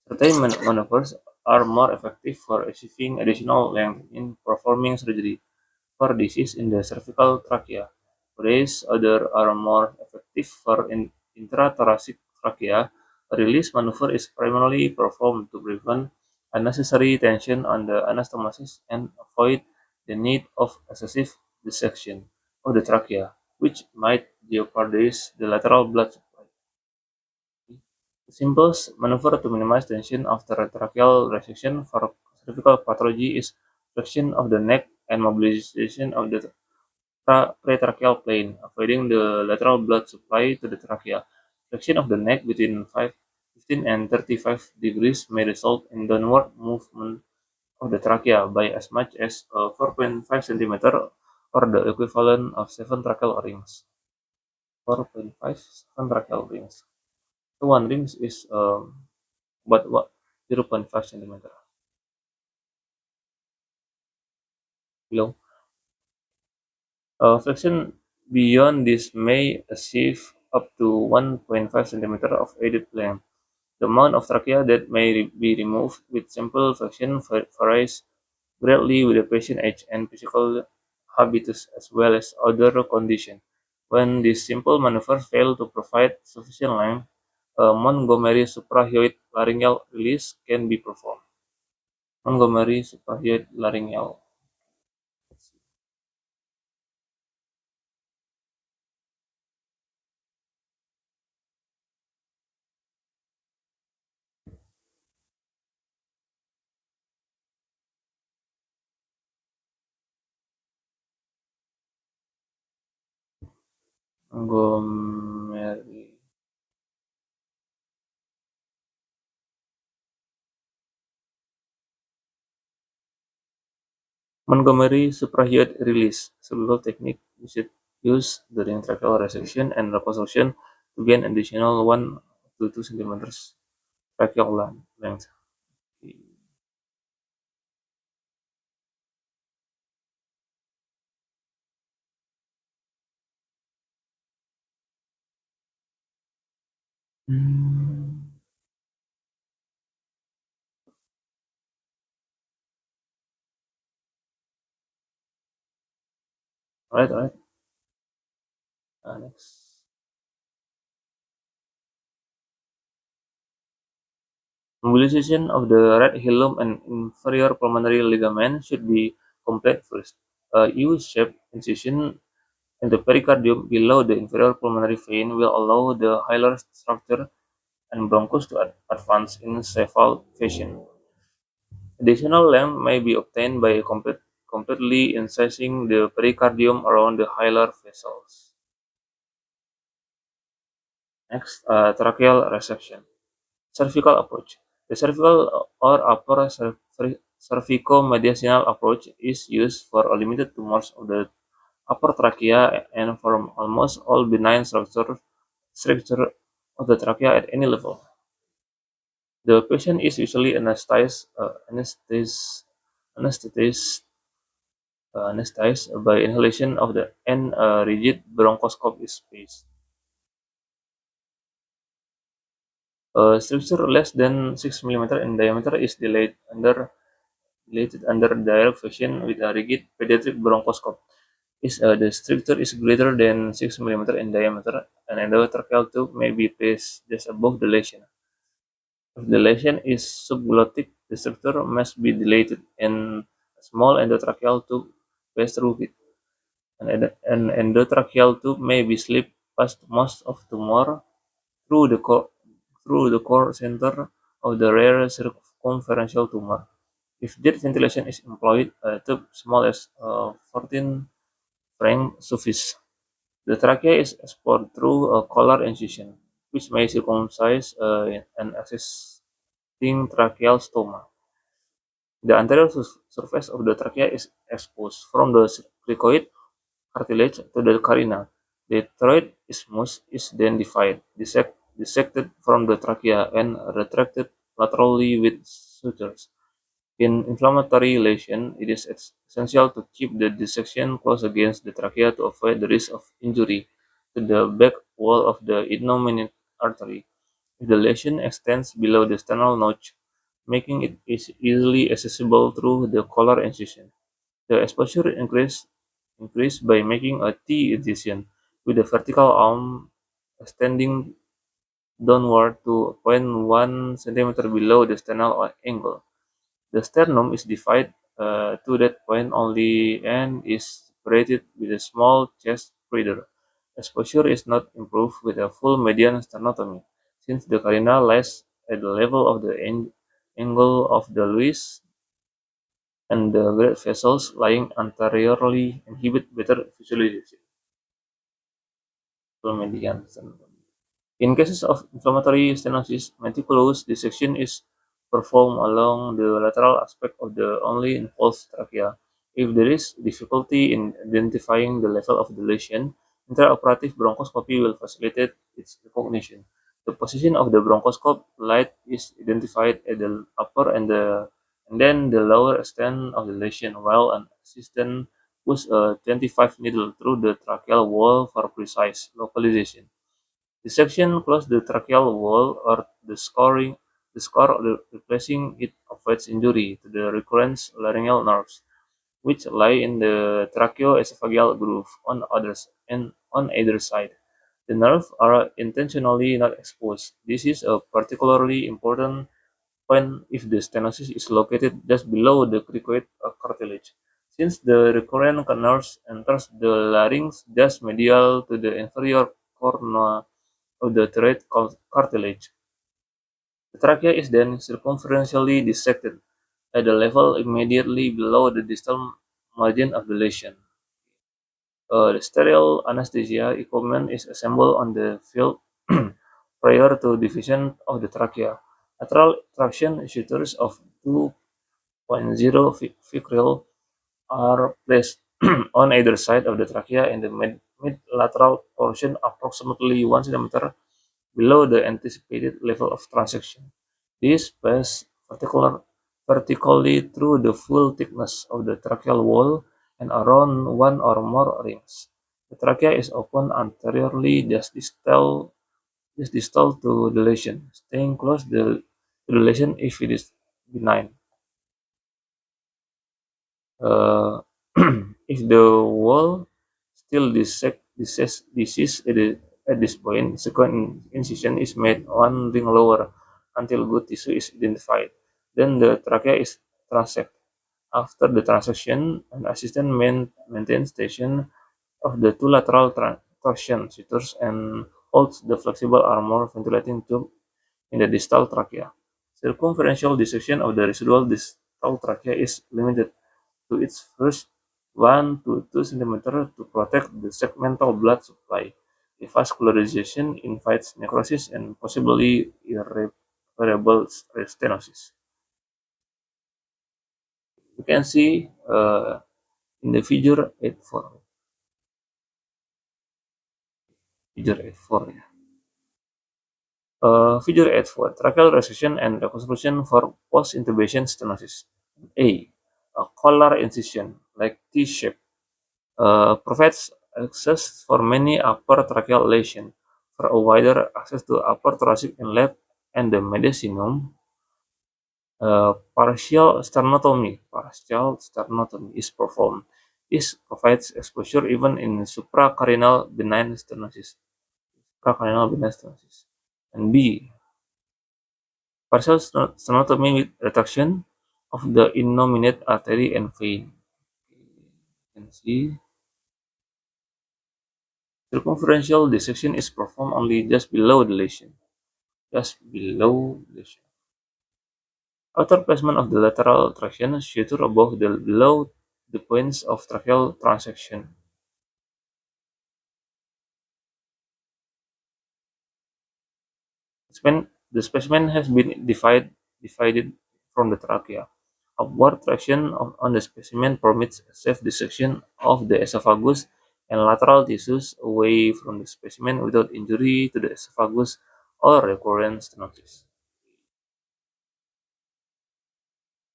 Certain maneuvers are more effective for achieving additional length in performing surgery for disease in the cervical trachea, whereas others are more effective for intrathoracic trachea. A release maneuver is primarily performed to prevent unnecessary tension on the anastomosis and avoid the need of excessive dissection of the trachea, which might jeopardize the lateral blood supply. The simplest maneuver to minimize tension after a tracheal resection for cervical pathology is flexion of the neck and mobilization of the pretracheal plane, avoiding the lateral blood supply to the trachea. Flexion of the neck between 15 and 35 degrees may result in downward movement of the trachea by as much as 4.5 cm or the equivalent of 7 tracheal rings. 4.5 7 tracheal rings. So one ring is about what 0.5 centimeter below. Flexion beyond this may achieve up to 1.5 centimeter of added length. The amount of trachea that may be removed with simple flexion varies greatly with the patient age and physical habitus as well as other conditions. When these simple maneuvers fail to provide sufficient length, a Montgomery suprahyoid laryngeal release can be performed. Montgomery suprahyoid laryngeal. Montgomery. Montgomery suprahyoid release, surgical technique used during tracheal resection and reconstruction to gain additional 1 to 2 centimeters tracheal length. Hmm. Alright, alright. Next. Mobilization of the right hilum and inferior pulmonary ligament should be complete first. A U-shaped incision in the pericardium below the inferior pulmonary vein will allow the hilar structure and bronchus to advance in cephal fashion. Additional length may be obtained by completely incising the pericardium around the hilar vessels. Next, tracheal resection. Cervical approach. The cervical or upper cervicomediastinal approach is used for limited tumors of the upper trachea and for almost all benign structure of the trachea at any level. The patient is usually anesthetized by inhalation of the N rigid bronchoscope space. A structure less than 6 mm in diameter is dilated under direct fusion with a rigid pediatric bronchoscope. The structure is greater than 6 mm in diameter, and endotracheal tube may be placed just above the lesion. If the lesion is subglottic, the structure must be dilated, and a small endotracheal tube passes through it. An endotracheal tube may be slipped past most of tumor through the core center of the rare circumferential tumor. If jet ventilation is employed, a tube small as 14 franc suffice. The trachea is explored through a collar incision, which may circumcise an existing tracheal stoma. The anterior surface of the trachea is exposed from the cricoid cartilage to the carina. The thyroid isthmus is then dissected from the trachea and retracted laterally with sutures. In inflammatory lesion, it is essential to keep the dissection close against the trachea to avoid the risk of injury to the back wall of the innominate artery. If the lesion extends below the sternal notch, making it easily accessible through the collar incision, the exposure increase by making a T incision with the vertical arm extending downward to 0.1 cm below the sternal angle. The sternum is divided to that point only and is separated with a small chest breather. Exposure is not improved with a full median sternotomy, since the carina lies at the level of the angle of the Lewis, and the great vessels lying anteriorly inhibit better visualization. Full median sternotomy. In cases of inflammatory stenosis, meticulous dissection is performed along the lateral aspect of the only involved trachea. If there is difficulty in identifying the level of the lesion, intraoperative bronchoscopy will facilitate its recognition. The position of the bronchoscope light is identified at the upper and then the lower extent of the lesion, while an assistant puts a 25 needle through the tracheal wall for precise localization. Dissection close the tracheal wall or replacing it avoids injury to the recurrent laryngeal nerves, which lie in the tracheoesophageal groove on either side. The nerves are intentionally not exposed. This is a particularly important point if the stenosis is located just below the cricoid cartilage, since the recurrent nerves enters the larynx just medial to the inferior corner of the thyroid cartilage. The trachea is then circumferentially dissected at the level immediately below the distal margin of the lesion. The sterile anesthesia equipment is assembled on the field prior to division of the trachea. Lateral traction sutures of 2.0 Vicryl are placed on either side of the trachea in the mid-lateral portion approximately 1 cm below the anticipated level of transaction. This passes vertically through the full thickness of the tracheal wall and around one or more rings. The trachea is open anteriorly just distal is distal to the lesion, staying close to the lesion if it is benign. Uh, if the wall still disease at this point, second incision is made one ring lower until good tissue is identified. Then the trachea is transect. After the transection, an assistant maintains tension of the two lateral torsion sutures and holds the flexible armor ventilating tube in the distal trachea. Circumferential dissection of the residual distal trachea is limited to its first 1 to 2 cm to protect the segmental blood supply. Revascularization invites necrosis and possibly irreparable stenosis. You can see in the figure 8.4. Figure 8.4. Yeah. Figure 8.4. Tracheal resection and reconstruction for post-intubation stenosis. A collar incision, like T-shape, provides access for many upper tracheal lesions. For a wider access to upper thoracic inlet and the mediastinum, partial sternotomy is performed. This provides exposure even in supracarinal benign stenosis. And B. Partial sternotomy with retraction of the innominate artery and vein. You can see circumferential dissection is performed only just below the lesion. Outer placement of the lateral traction suture above below the points of tracheal transection. The specimen has been divided from the trachea. Upward traction on the specimen permits safe dissection of the esophagus and lateral tissues away from the specimen without injury to the esophagus or recurrent stenosis.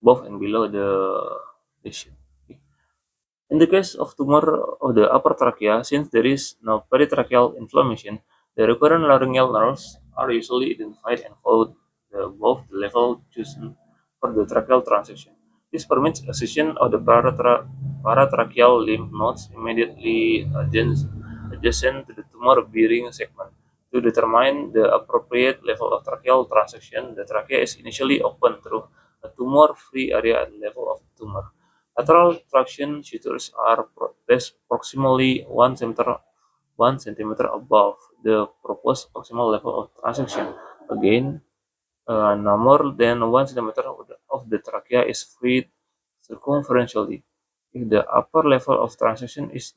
Above and below the lesion. In the case of tumor of the upper trachea, since there is no peritracheal inflammation, the recurrent laryngeal nerves are usually identified and followed above the level chosen for the tracheal transection. This permits excision of the paratracheal lymph nodes immediately adjacent to the tumor-bearing segment. To determine the appropriate level of tracheal transection, the trachea is initially opened through a tumor-free area at the level of the tumor. Lateral traction sutures are placed proximally 1 centimeter above the proposed proximal level of transection. Again, no more than 1 centimeter of the trachea is freed circumferentially. If the upper level of transection is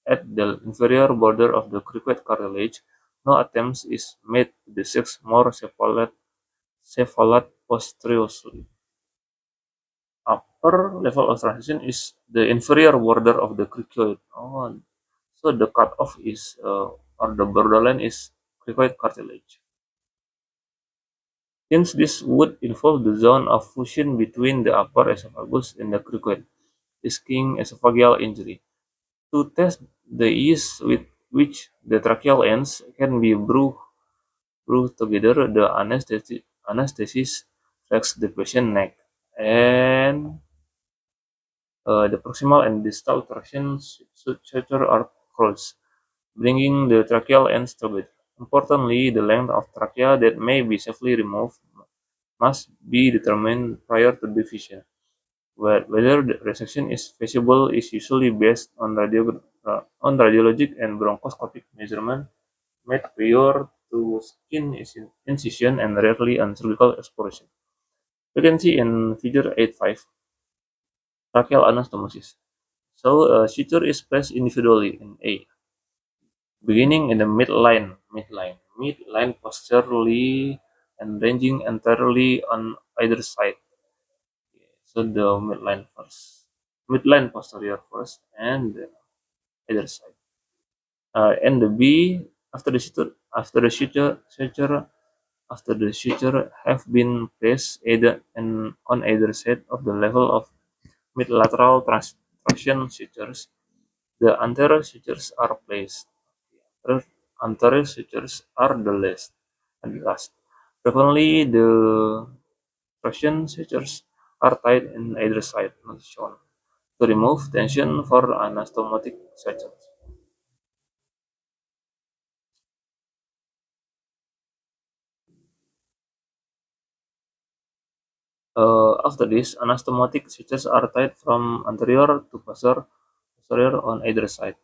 at the inferior border of the cricoid cartilage, no attempts is made to dissect more cephalad posteriorly. Upper level of transition is the inferior border of the cricoid. Oh, so the cutoff is or the borderline is cricoid cartilage. Since this would involve the zone of fusion between the upper esophagus and the cricoid, risking esophageal injury. To test the ease with which the tracheal ends can be brought together, the anesthetist tracks the patient neck and the proximal and distal traction suture are closed, bringing the tracheal ends together. Importantly, the length of trachea that may be safely removed must be determined prior to division. Whether the resection is feasible is usually based on radiologic and bronchoscopic measurement made prior to skin incision and rarely on surgical exploration. You can see in figure 8.5, tracheal anastomosis. So suture is placed individually in A, beginning in the midline posteriorly and ranging entirely on either side. So the midline posterior first, and then either side. And the B after the suture have been placed either on either side of the level of mid-lateral traction sutures, the anterior sutures are placed. The anterior sutures are the least. and last. Frequently, the traction sutures are tied in either side, not shown, to remove tension for anastomotic sutures. After this, anastomotic sutures are tied from anterior to posterior on either side.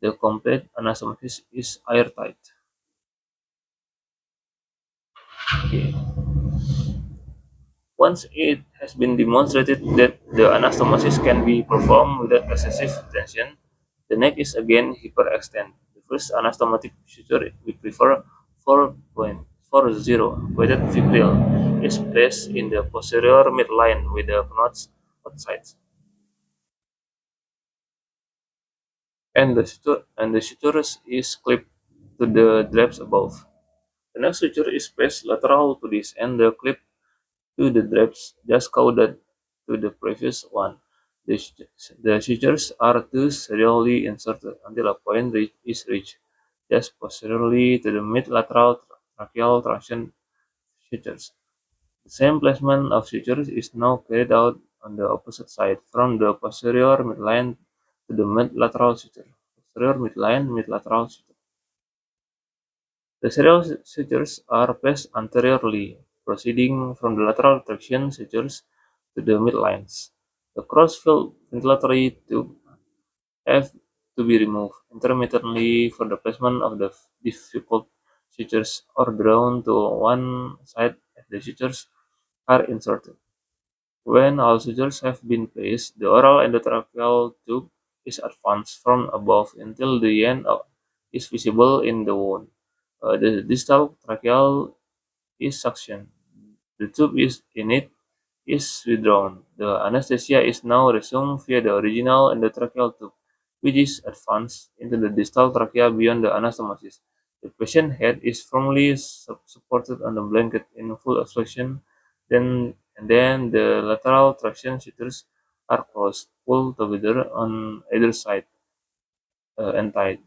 The complete anastomosis is airtight. Okay. Once it has been demonstrated that the anastomosis can be performed without excessive tension, the neck is again hyperextended. The first anastomotic suture we prefer 4.40 weighted fibril is placed in the posterior midline with the knots outside, and the suture is clipped to the drapes above. The next suture is placed lateral to this, and the clip to the drapes just coded to the previous one. The sutures are thus serially inserted until a point is reached, just posteriorly to the mid-lateral tracheal traction sutures. The same placement of sutures is now carried out on the opposite side, from the posterior midline to the mid-lateral suture. Posterior midline, mid-lateral suture. The serial sutures are placed anteriorly, proceeding from the lateral traction sutures to the midlines. The cross-filled ventilatory tube have to be removed intermittently for the placement of the difficult sutures or drawn to one side as the sutures are inserted. When all sutures have been placed, the oral endotracheal tube is advanced from above until the end is visible in the wound. The distal tracheal is suctioned. The tube is in it is withdrawn. The anesthesia is now resumed via the original endotracheal tube, which is advanced into the distal trachea beyond the anastomosis. The patient head is firmly supported on the blanket in full extension, then the lateral traction sutures are closed, pulled together on either side, and tied.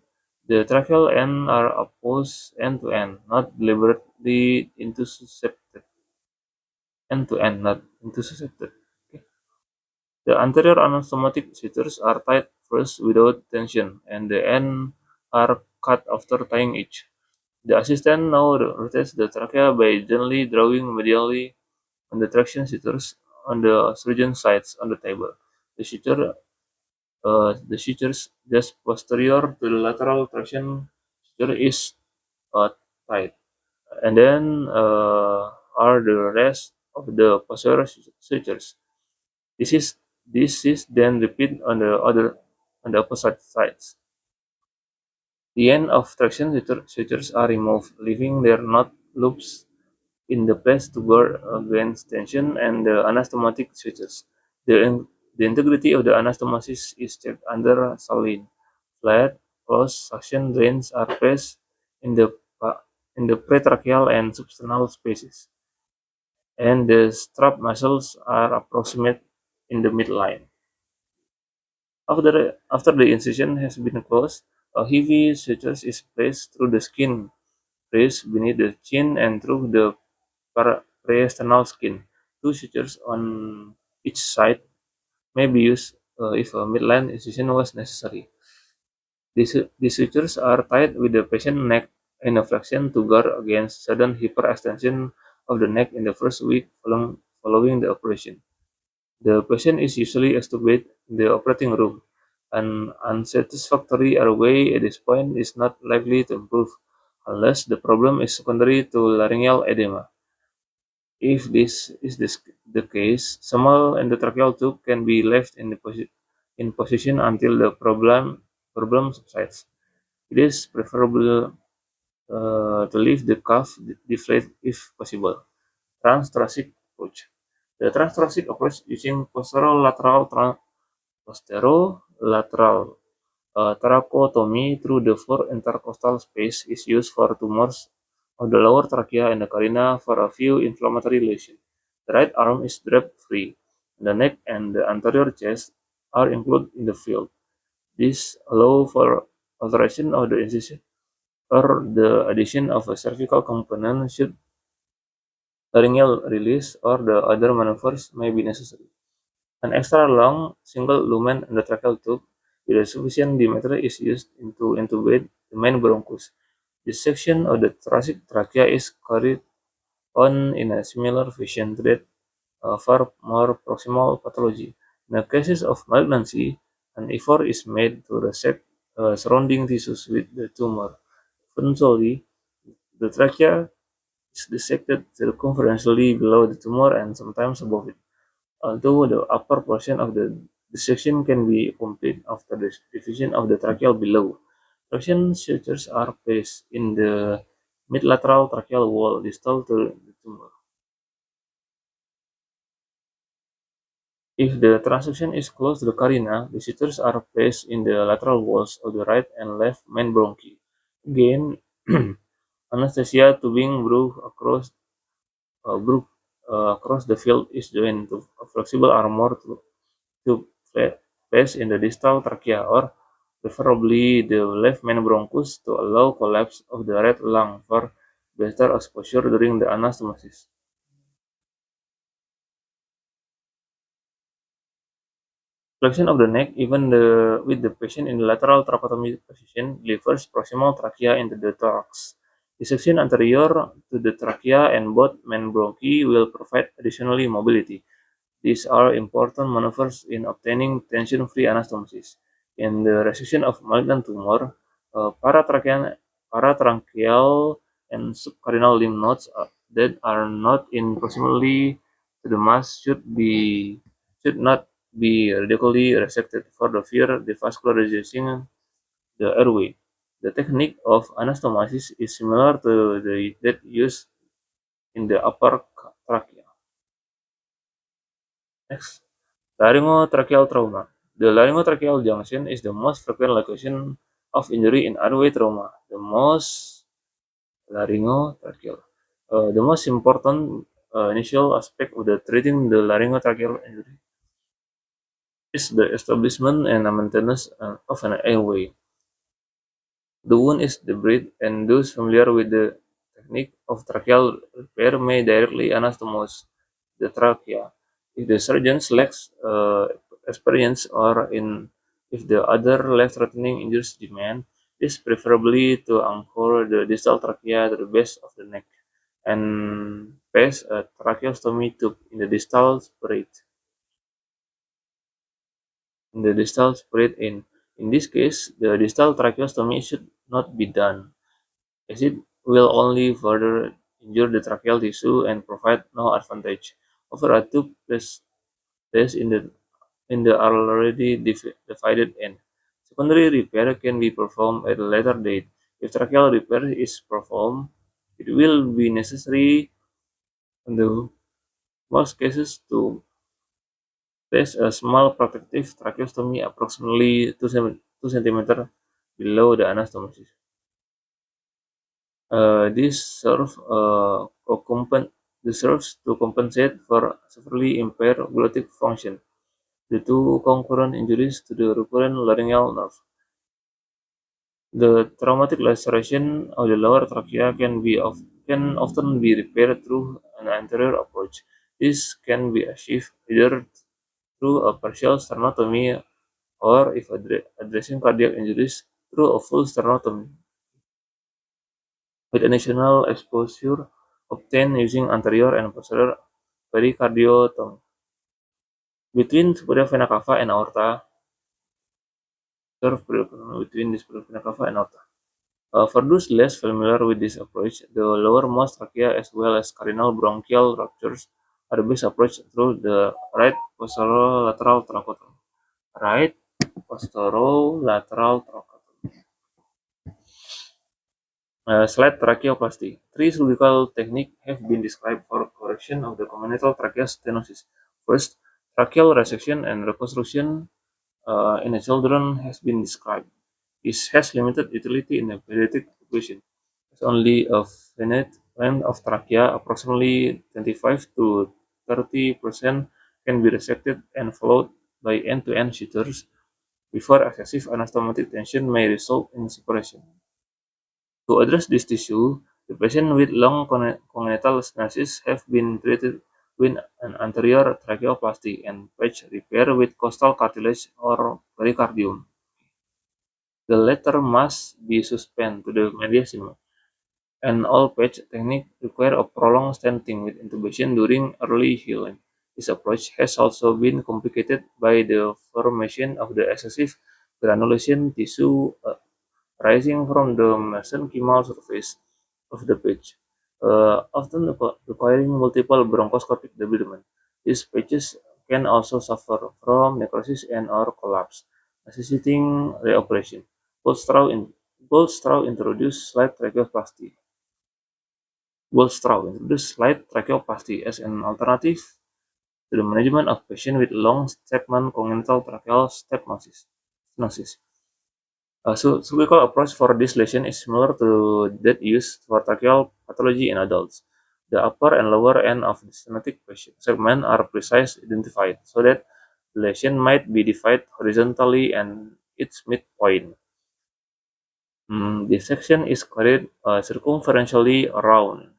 The tracheal ends are opposed end to end, not deliberately intercepted. End to end, not intercepted. Okay. The anterior anastomotic sutures are tied first without tension, and the ends are cut after tying each. The assistant now rotates the trachea by gently drawing medially on the traction sutures on the surgeon sides on the table. The sutures just posterior to the lateral traction suture is tight, and then are the rest of the posterior sutures. This is this is then repeated on the opposite sides. The end of traction sutures are removed, leaving their knot loops in the place to guard against tension and the anastomotic sutures. The integrity of the anastomosis is checked under saline. Flat, closed suction drains are placed in the in the pretracheal and substernal spaces, and the strap muscles are approximate in the midline. After the incision has been closed, a heavy suture is placed through the skin crease beneath the chin and through the periesternal skin. Two sutures on each side may be used if a midline incision was necessary. These sutures are tied with the patient neck in a flexion to guard against sudden hyperextension of the neck in the first week following the operation. The patient is usually extubated in the operating room. An unsatisfactory airway at this point is not likely to improve unless the problem is secondary to laryngeal edema. If this is the case, small endotracheal tube can be left in position until the problem subsides. It is preferable to leave the cuff deflated if possible. Transthoracic approach. The transthoracic approach using posterolateral thoracotomy through the four intercostal space is used for tumors of the lower trachea and the carina for a few inflammatory lesions. The right arm is draped free. The neck and the anterior chest are included in the field. This allows for alteration of the incision or the addition of a cervical component should laryngeal release or the other maneuvers may be necessary. An extra long single lumen endotracheal tube with a sufficient diameter is used to intubate the main bronchus. This section of the thoracic trachea is carried on in a similar fashion to that for more proximal pathology. In the cases of malignancy, an effort is made to resect surrounding tissues with the tumor. Eventually, the trachea is dissected circumferentially below the tumor and sometimes above it, although the upper portion of the dissection can be complete after the division of the tracheal below. Traction sutures are placed in the mid-lateral tracheal wall distal to the tumor. If the transection is close to the carina, the sutures are placed in the lateral walls of the right and left main bronchi. Again, anesthesia tubing broke across the field is joined to a flexible armor to place in the distal trachea or preferably the left main bronchus to allow collapse of the right lung for better exposure during the anastomosis. Flexion of the neck, even with the patient in the lateral tracheotomy position, delivers proximal trachea into the thorax. Dissection anterior to the trachea and both main bronchi will provide additionally mobility. These are important maneuvers in obtaining tension-free anastomosis. In the resection of malignant tumor, paratracheal and subcarinal lymph nodes that are not in proximally to the mass should not be radically resected for the fear devascularizing the airway. The technique of anastomosis is similar to that used in the upper trachea. Next. Laryngotracheal trauma. The laryngotracheal junction is the most frequent location of injury in airway trauma. Laryngotracheal. The most important initial aspect of the treating the laryngotracheal injury is the establishment and maintenance of an airway. The wound is debrided, and those familiar with the technique of tracheal repair may directly anastomose the trachea. If the surgeon lacks experience or if the other life-threatening injuries demand, it is preferably to anchor the distal trachea to the base of the neck and place a tracheostomy tube in the distal spirit in. In this case, the distal tracheostomy should not be done, as it will only further injure the tracheal tissue and provide no advantage over a tube placed in the already divided end. Secondary repair can be performed at a later date. If tracheal repair is performed, it will be necessary in the most cases to place a small protective tracheostomy approximately 2 cm below the anastomosis. This serves to compensate for severely impaired glottic function due to concurrent injuries to the recurrent laryngeal nerve. The traumatic laceration of the lower trachea can often be repaired through an anterior approach. This can be achieved either through a partial sternotomy or, if addressing cardiac injuries, through a full sternotomy, with additional exposure obtained using anterior and posterior pericardiotomy. Between superior vena cava and aorta, between the superior vena cava and aorta. For those less familiar with this approach, the lowermost trachea as well as carinal bronchial ruptures are the best approach through the right posterolateral tracheotomy. Right posterolateral tracheotomy. Slide tracheoplasty. Three surgical techniques have been described for correction of the congenital tracheal stenosis. First, tracheal resection and reconstruction in the children has been described. This has limited utility in the pediatric population, as only a finite length of trachea, approximately 25 to 30%, can be resected and followed by end-to-end sutures before excessive anastomotic tension may result in separation. To address this issue, the patients with long congenital stenosis have been treated with an anterior tracheoplasty and patch repair with costal cartilage or pericardium. The latter must be suspended to the mediastinum, and all patch techniques require a prolonged stenting with intubation during early healing. This approach has also been complicated by the formation of the excessive granulation tissue rising from the mesenchymal surface of the patch, often requiring multiple bronchoscopic debridement. These patches can also suffer from necrosis and/or collapse, necessitating reoperation. Goldstraw introduced slide tracheoplasty. Goldstraw introduced slide tracheoplasty as an alternative to the management of patients with long segment congenital tracheal stenosis. Surgical approach for this lesion is similar to that used for tracheal pathology in adults. The upper and lower end of the stenotic segment are precisely identified so that the lesion might be divided horizontally and its midpoint. This section is carried circumferentially around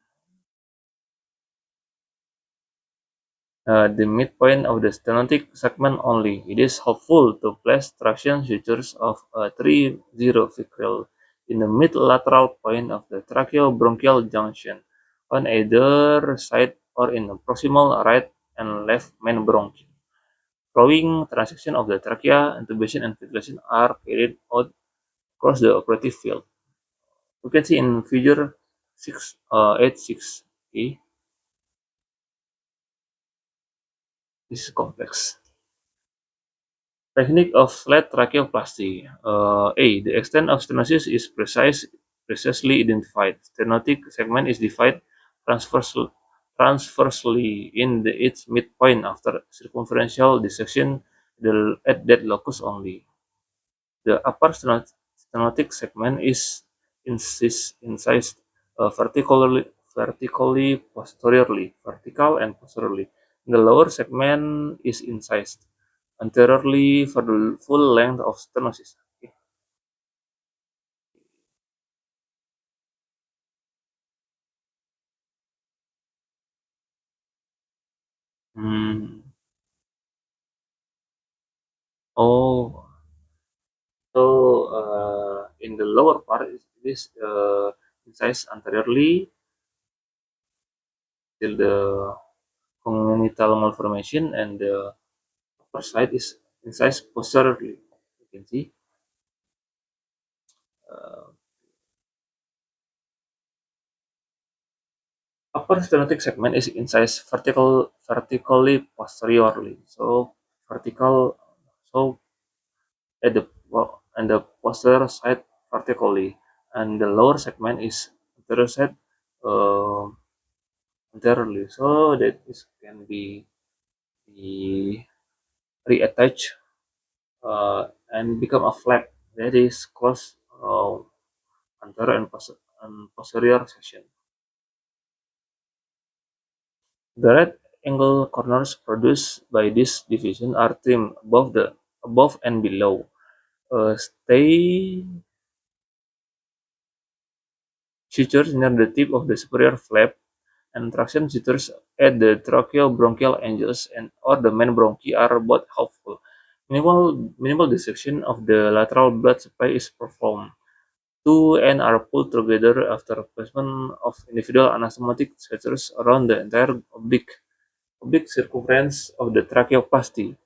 the midpoint of the stenotic segment only. It is helpful to place traction sutures of a 3-0 ficrel in the mid-lateral point of the tracheobronchial junction on either side or in the proximal right and left main bronchi. Following transection of the trachea, intubation and ventilation are carried out across the operative field. You can see in figure 8.6. Okay, this is complex. Technique of slide tracheoplasty. A. The extent of stenosis is precisely identified. Stenotic segment is divided transversely in its midpoint after circumferential dissection at that locus only. The upper stenotic segment is incised vertically posteriorly, vertical and posteriorly. The lower segment is incised anteriorly for the full length of stenosis. Okay. Hmm. Oh, so in the lower part it is incised anteriorly till the congenital malformation, and the upper side is incised posteriorly. You can see. Uh, Upper stenotic segment is incised vertically posteriorly. So vertical, so at the and the posterior side vertically, and the lower segment is anterior side uh, anteriorly. So that is can be reattached and become a flap that is close anterior and posterior section. The right angle corners produced by this division are trimmed above and below. Stay sutures near the tip of the superior flap and traction sutures at the tracheobronchial angles and or the main bronchi are both helpful. Minimal dissection of the lateral blood supply is performed. Two and are pulled together after placement of individual anastomotic sutures around the entire oblique circumference of the tracheoplasty.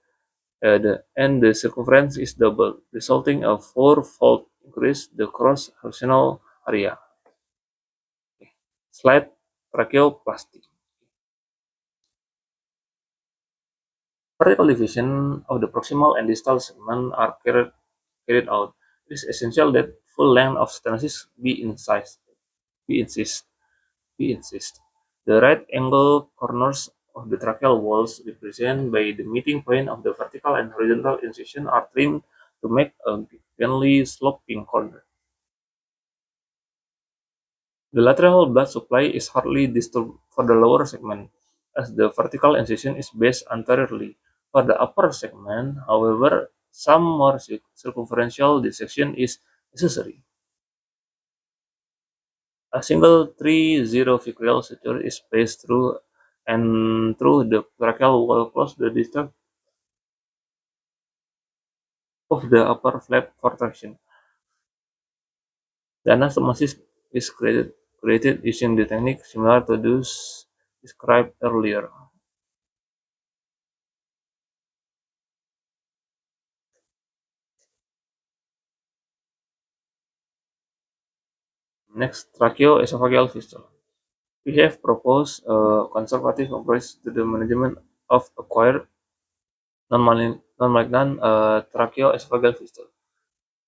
And the circumference is doubled, resulting a four-fold increase the cross-sectional area. Slide tracheoplasty. Vertical division of the proximal and distal segment are carried out. It is essential that full length of stenosis Be insist. Be insist. The right angle corners of the tracheal walls represented by the meeting point of the vertical and horizontal incision are trimmed to make a gently sloping corner. The lateral blood supply is hardly disturbed for the lower segment, as the vertical incision is based anteriorly. For the upper segment, however, some more circumferential dissection is necessary. A single 3-0 ficral suture is placed through and through the tracheal wall close the discharge of the upper flap for traction. The anastomosis is created using the technique similar to those described earlier. Next, tracheoesophageal fistula. We have proposed a conservative approach to the management of acquired non-malignant tracheoesophageal fistula.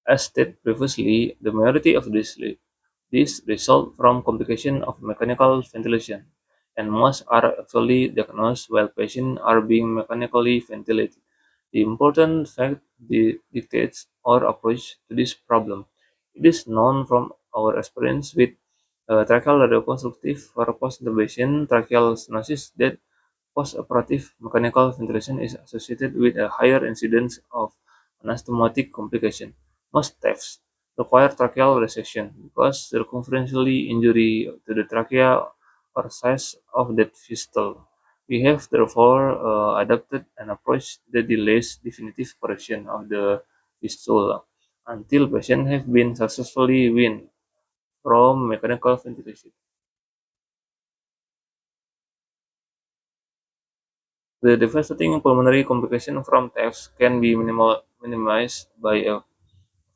As stated previously, the majority of these result from complication of mechanical ventilation, and most are actually diagnosed while patients are being mechanically ventilated. The important fact dictates our approach to this problem. It is known from our experience with tracheal radioconstructive for post-intubation tracheal stenosis that post-operative mechanical ventilation is associated with a higher incidence of anastomotic complication. Most TEFs require tracheal resection because circumferentially injury to the trachea or size of that fistula. We have therefore adopted an approach that delays definitive correction of the fistula until patients have been successfully weaned from mechanical ventilation. The devastating pulmonary complications from TEFs can be minimized by a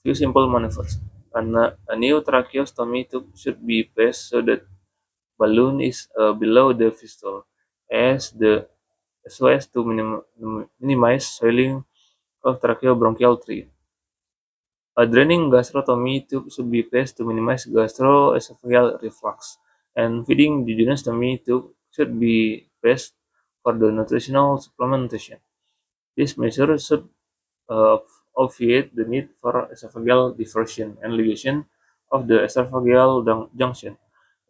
few simple maneuvers. A new tracheostomy tube should be placed so that balloon is below the fistula, so as to minimize swelling of tracheobronchial tree. A draining gastrostomy tube should be placed to minimize gastroesophageal reflux, and feeding duodenostomy tube should be placed for the nutritional supplementation. This measure should uh, obviate the need for esophageal diversion and ligation of the esophageal junction.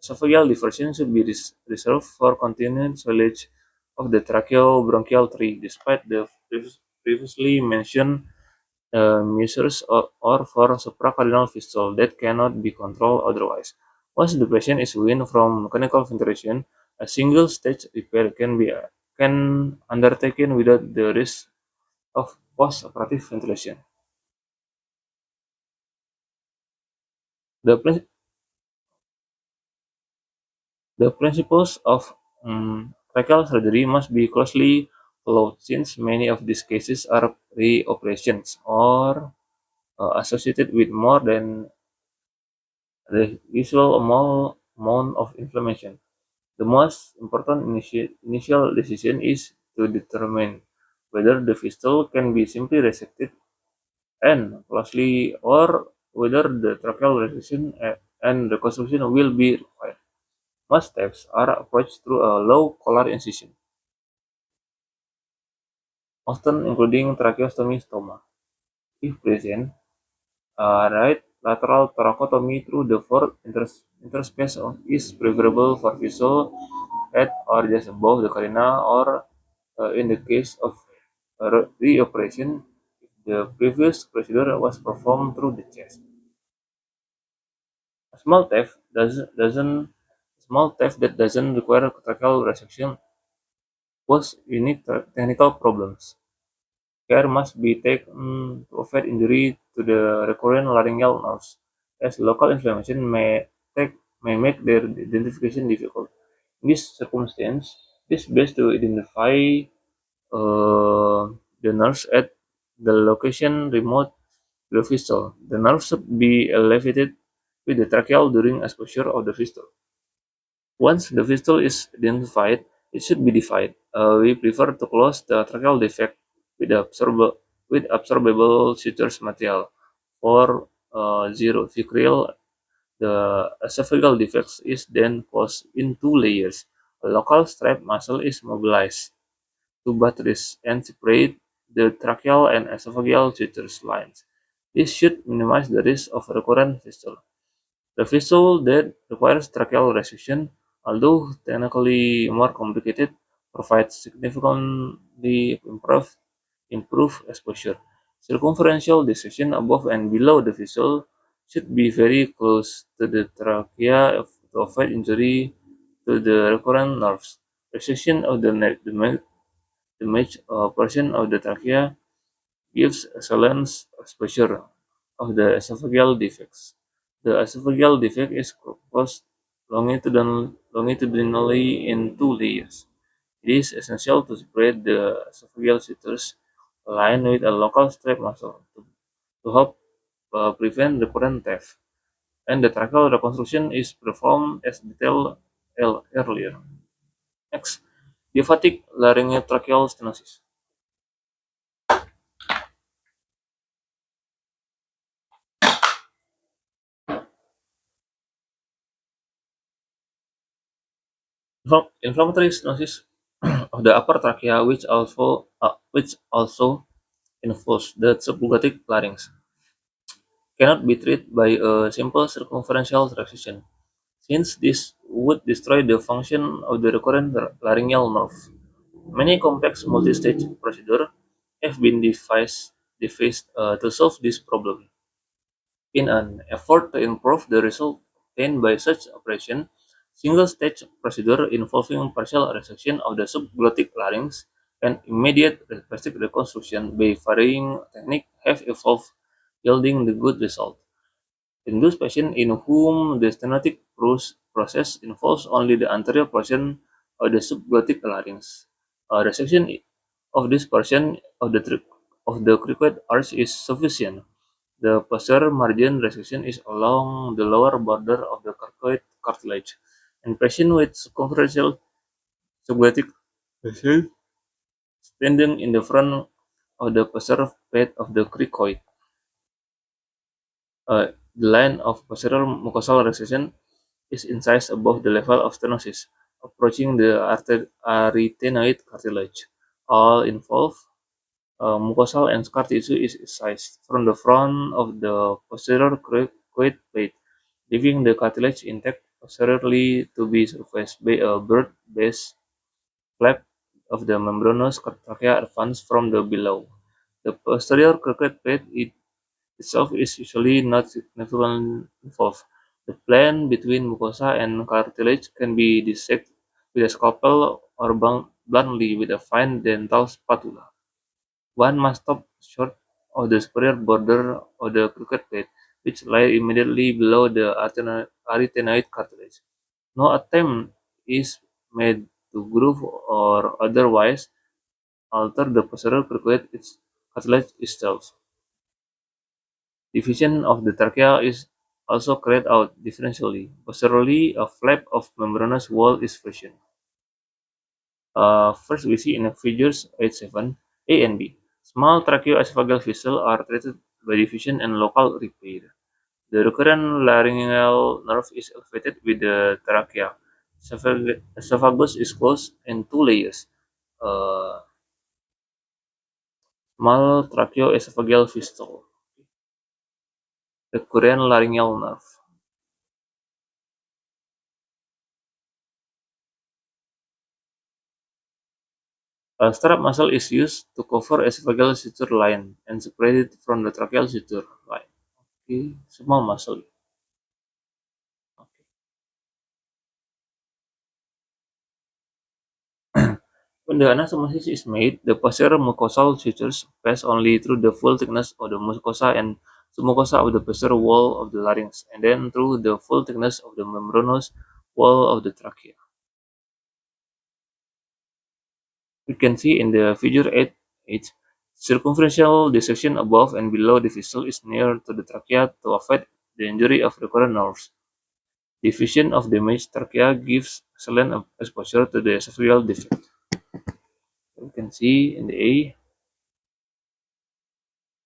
Esophageal diversion should be reserved for continued swellage of the tracheobronchial tree, despite the previously mentioned measures or for supracardinal fistula that cannot be controlled otherwise. Once the patient is weaned from mechanical ventilation, a single stage repair can undertaken without the risk of post-operative ventilation. The, the principles of tracheal surgery must be closely followed since many of these cases are pre-operations or associated with more than the usual amount of inflammation. The most important initial decision is to determine whether the fistula can be simply resected and closely or whether the tracheal resection and reconstruction will be required. Most steps are approached through a low collar incision, often including tracheostomy stoma. If present, a right lateral thoracotomy through the fourth interspace is preferable for visual at or just above the carina, or in the case of reoperation, the previous procedure was performed through the chest. A small theft that doesn't require tracheal resection cause unique technical problems. Care must be taken to avoid injury to the recurrent laryngeal nerves, as local inflammation may make their identification difficult. In this circumstance, it is best to identify the nerves at the location remote to the fistula. The nerve should be elevated with the tracheal during exposure of the fistula. Once the fistula is identified, it should be defined. We prefer to close the tracheal defect with absorbable sutures material. For 0 Vicryl, the esophageal defect is then closed in two layers. A local strap muscle is mobilized to buttress and separate the tracheal and esophageal sutures lines. This should minimize the risk of recurrent fistula. The vessel that requires tracheal resection, although technically more complicated, provides significantly improved exposure. Circumferential dissection above and below the vessel should be very close to the trachea to avoid injury to the recurrent nerves. Resection of the damaged portion of the trachea gives excellent exposure of the esophageal defects. The esophageal defect is caused longitudinally in two layers. It is essential to separate the esophageal sutures aligned with a local strap muscle to help prevent recurrent theft, and the tracheal reconstruction is performed as detailed earlier. Next, diaphatic laryngotracheal stenosis. Inflammatory stenosis of the upper trachea, which also involves the subglottic larynx, cannot be treated by a simple circumferential resection, since this would destroy the function of the recurrent laryngeal nerve. Many complex multi-stage procedures have been devised to solve this problem. In an effort to improve the result obtained by such operation, single-stage procedure involving partial resection of the subglottic larynx and immediate plastic reconstruction by varying technique have evolved, yielding the good result. In those patients in whom the stenotic process involves only the anterior portion of the subglottic larynx, a resection of this portion of the cricoid arch is sufficient. The posterior margin resection is along the lower border of the cricoid cartilage, and patients with circumferential subglottic lesion standing in the front of the posterior pad of the cricoid. The line of posterior mucosal resection is incised above the level of stenosis, approaching the arytenoid cartilage. All involved mucosal and scar tissue is incised from the front of the posterior cricoid plate, leaving the cartilage intact posteriorly to be surfaced by a broad-based flap of the membranous trachea advanced from the below. The posterior cricoid plate itself is usually not significantly involved. The plane between mucosa and cartilage can be dissected with a scalpel or bluntly with a fine dental spatula. One must stop short of the superior border of the cricoid plate, which lies immediately below the arytenoid cartilage. No attempt is made to groove or otherwise alter the posterior cricoid cartilage itself. Division of the trachea is also carried out differentially. Posteriorly, a flap of membranous wall is present. First, we see in figures 8-7, A and B. Small tracheoesophageal vessels are treated by division and local repair. The recurrent laryngeal nerve is elevated with the trachea. Esophagus is closed in two layers. Small tracheoesophageal fistule. Recurrent laryngeal nerve. A strap muscle is used to cover esophageal suture line and separate it from the tracheal suture line. Okay, small muscle. Okay. When the anastomosis is made, the posterior mucosal sutures pass only through the full thickness of the mucosa and submucosa of the posterior wall of the larynx, and then through the full thickness of the membranous wall of the trachea. We can see in the figure 8, circumferential dissection above and below the vessel is near to the trachea to avoid the injury of recurrent nerves. Division of damaged trachea gives excellent exposure to the esophageal defect. We can see in the A,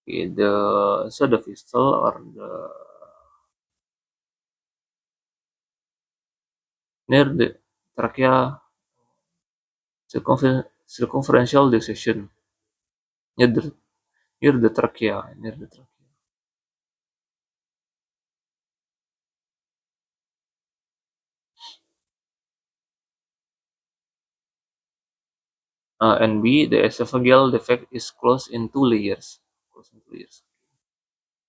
the vessel or the near the trachea circumferential dissection near the trachea. And B, the esophageal defect is closed in two layers.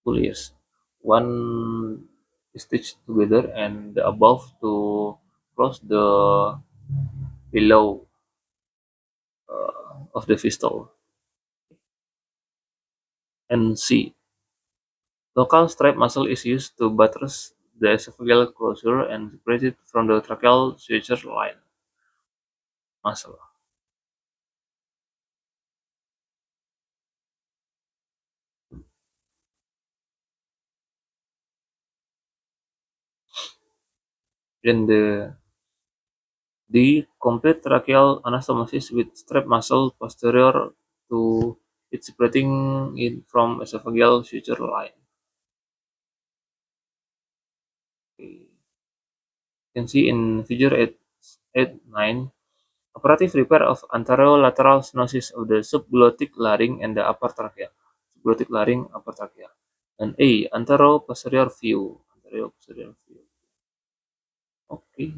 Two layers. One stitched together and the above to close the below of the fistula. And C. Local strap muscle is used to buttress the esophageal closure and separate it from the tracheal suture line muscle. In the complete tracheal anastomosis with strap muscle posterior to it separating it from esophageal suture line. Okay. You can see in figure 8.9 operative repair of anterolateral stenosis of the subglottic larynx and the upper trachea. Subglottic larynx, upper trachea. And A. Anteroposterior view. Anteroposterior view. Okay.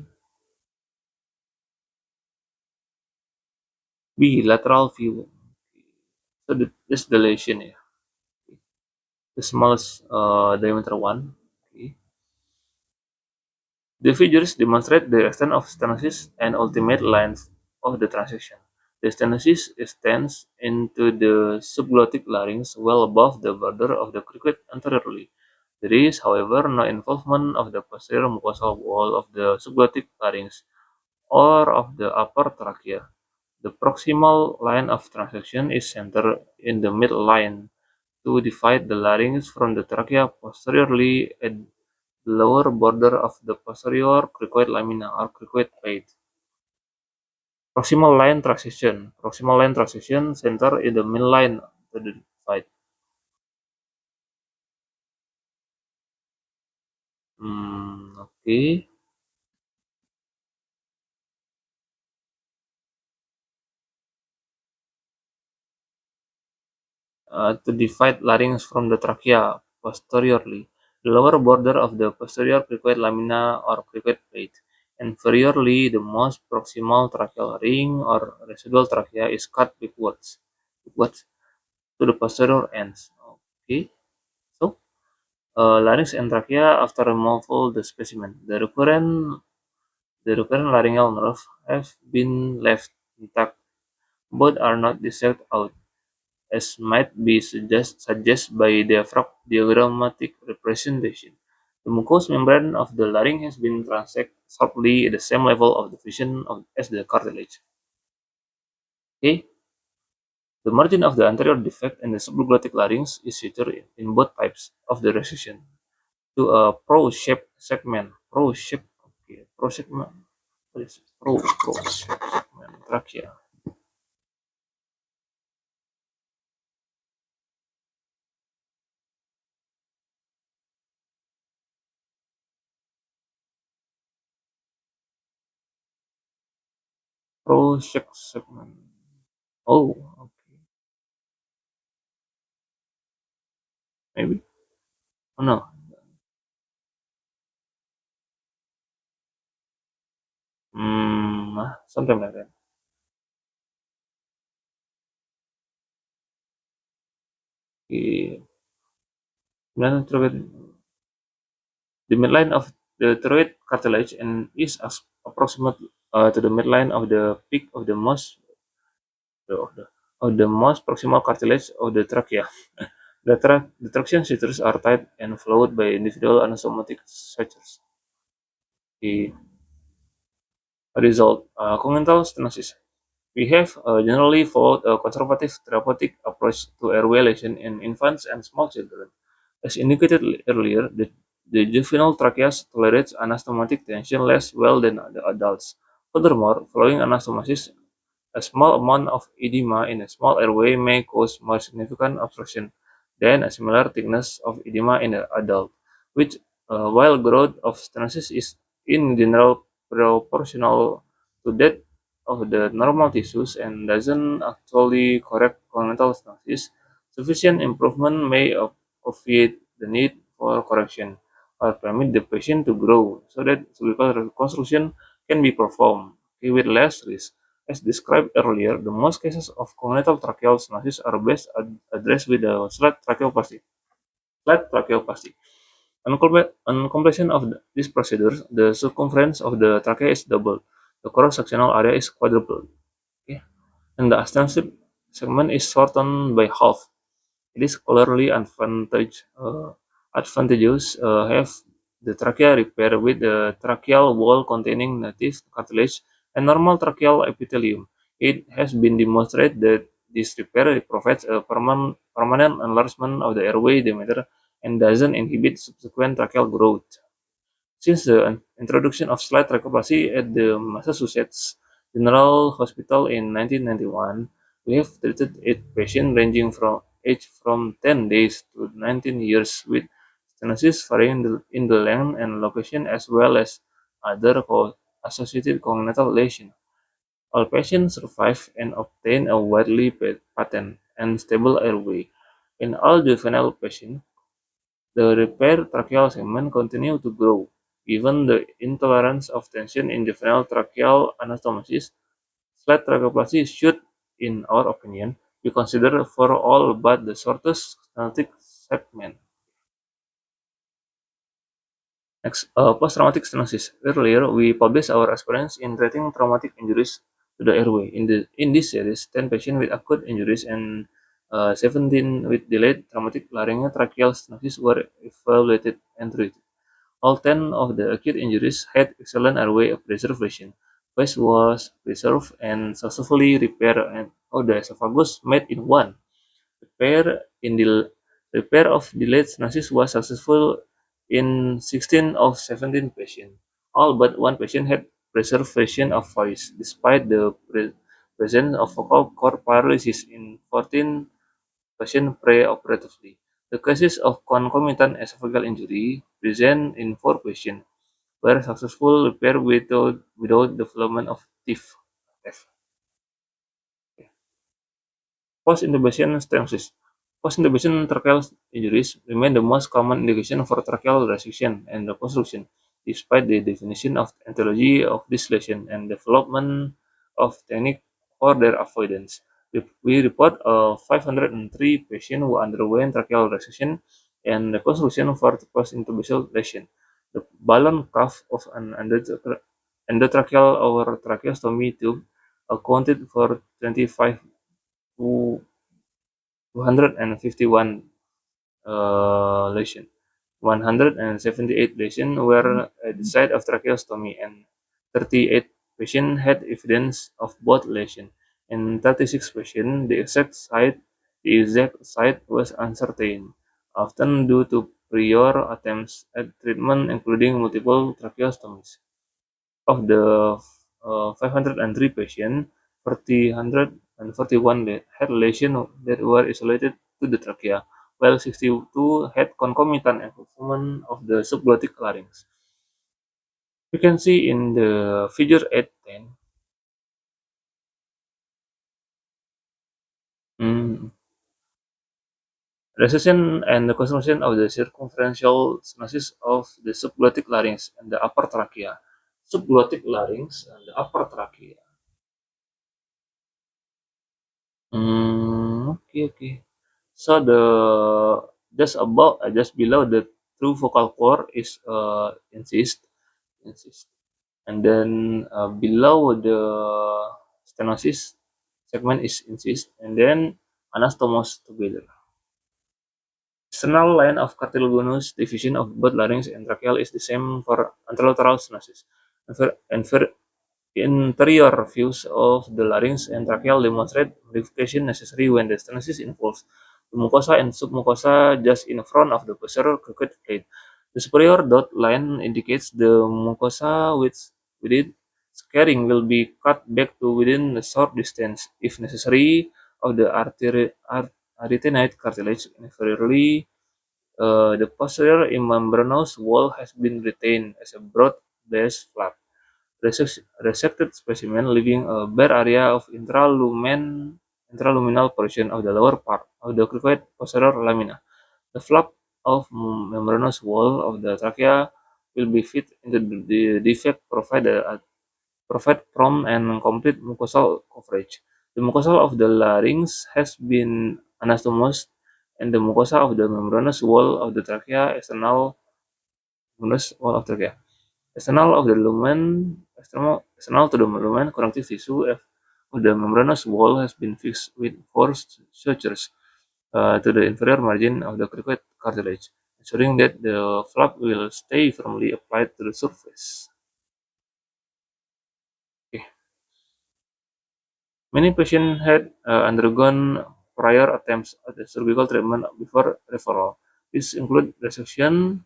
B. Lateral view. So this the lesion ya. The smallest diameter one. Okay. The figures demonstrate the extent of stenosis and ultimate length of the transection. The stenosis extends into the subglottic larynx well above the border of the cricoid anteriorly. There is, however, no involvement of the posterior mucosal wall of the subglottic larynx or of the upper trachea. The proximal line of transection is centered in the midline to divide the larynx from the trachea posteriorly at the lower border of the posterior cricoid lamina or cricoid plate. Proximal line transition. Proximal line transition center in the midline to the divide. Okay. To divide larynx from the trachea posteriorly. The lower border of the posterior cricoid lamina or cricoid plate. Inferiorly, the most proximal tracheal ring or residual trachea is cut backwards to the posterior ends. Okay, so larynx and trachea after removal the specimen. The recurrent laryngeal nerve have been left intact. Both are not dissected out, as might be suggested by diagrammatic representation. The mucous membrane of the larynx has been transected sharply at the same level of the vision as the cartilage. Okay, the margin of the anterior defect in the subglottic larynx is sutured in both types of the resection to a pro-shaped segment. Pro-shaped, okay, pro-segment. What is it? Pro-segment trachea. Pro-shaped segment. Oh, okay, maybe. Oh no. Something like that. Okay. Then the midline of the thyroid cartilage and is approximate to the midline of the peak of the most proximal cartilage of the trachea. The traction sutures are tight and flowed by individual anastomotic sutures. The result, congenital stenosis. We have generally followed a conservative therapeutic approach to airway lesion in infants and small children. As indicated earlier, the juvenile tracheas tolerates anastomotic tension less well than the adults. Furthermore, following anastomosis, a small amount of edema in a small airway may cause more significant obstruction than a similar thickness of edema in the adult, which, while growth of stenosis is in general proportional to that of the normal tissues and doesn't actually correct congenital stenosis, sufficient improvement may obviate the need for correction or permit the patient to grow so that cervical reconstruction can be performed with less risk. As described earlier, the most cases of congenital tracheal stenosis are best addressed with a slight tracheoplasty. On completion of this procedure, the circumference of the trachea is doubled, the cross-sectional area is quadrupled, okay? And the extensive segment is shortened by half. It is clearly advantageous have the trachea repair with the tracheal wall containing native cartilage and normal tracheal epithelium. It has been demonstrated that this repair provides a permanent enlargement of the airway diameter and doesn't inhibit subsequent tracheal growth. Since the introduction of slight tracheoplasty at the Massachusetts General Hospital in 1991, we have treated 8 patients ranging from age from 10 days to 19 years with stenosis varying in the length and location as well as other associated congenital lesions. All patients survived and obtained a widely patent and stable airway. In all juvenile patients, the repaired tracheal segment continued to grow. Given the intolerance of tension in juvenile tracheal anastomosis, slight tracheoplasty should, in our opinion, be considered for all but the shortest stenotic segment. Next, post-traumatic stenosis. Earlier, we published our experience in treating traumatic injuries to the airway. In this series, 10 patients with acute injuries and 17 with delayed traumatic laryngeal stenosis were evaluated and treated. All 10 of the acute injuries had excellent airway preservation. Voice was preserved and successfully repaired, and the esophagus made in one. Repair in the repair of delayed stenosis was successful in 16 of 17 patients. All but one patient had preservation of voice, despite the presence of vocal cord paralysis in 14 patients pre-operatively. The cases of concomitant esophageal injury present in 4 patients were successful repair without development of teeth. Post-intubation stenosis. Post-intubation tracheal injuries remain the most common indication for tracheal resection and reconstruction, despite the definition of etiology of this lesion and development of technique for their avoidance. We report 503 patients who underwent tracheal resection and reconstruction for post-intubation lesion. The balloon cuff of an endotracheal or tracheostomy tube accounted for 25 to 251 lesions. 178 lesions were at the site of tracheostomy, and 38 patients had evidence of both lesions. In 36 patients, the exact site was uncertain, often due to prior attempts at treatment, including multiple tracheostomies. Of the 503 patients, 441 had lesions that were isolated to the trachea, while 62 had concomitant involvement of the subglottic larynx. You can see in the figure 810. Recession and the construction of the circumferential stenosis of the subglottic larynx and the upper trachea. Subglottic larynx and the upper trachea. Okay. So just below the true vocal cord is insist, and then below the stenosis segment is insist, and then anastomos together. External line of cartilaginous division of both larynx and tracheal is the same for anterolateral stenosis. Interior views of the larynx and tracheal demonstrate modification necessary when the stenosis involves the mucosa and submucosa just in front of the posterior crooked plate. The superior dot line indicates the mucosa with it scarring will be cut back to within a short distance, if necessary, of the arytenoid cartilage. Inferiorly, the posterior membranous wall has been retained as a broad-based flap. Resected specimen leaving a bare area of intraluminal portion of the lower part of the cricoid posterior lamina. The flap of membranous wall of the trachea will be fit into the defect provide prompt and complete mucosal coverage. The mucosa of the larynx has been anastomosed, and the mucosa of the membranous wall of the trachea external wall of trachea. External to the lumen connective tissue of the membranous wall has been fixed with four sutures to the inferior margin of the cricoid cartilage, ensuring that the flap will stay firmly applied to the surface. Okay. Many patients had undergone prior attempts at the surgical treatment before referral. This include resection,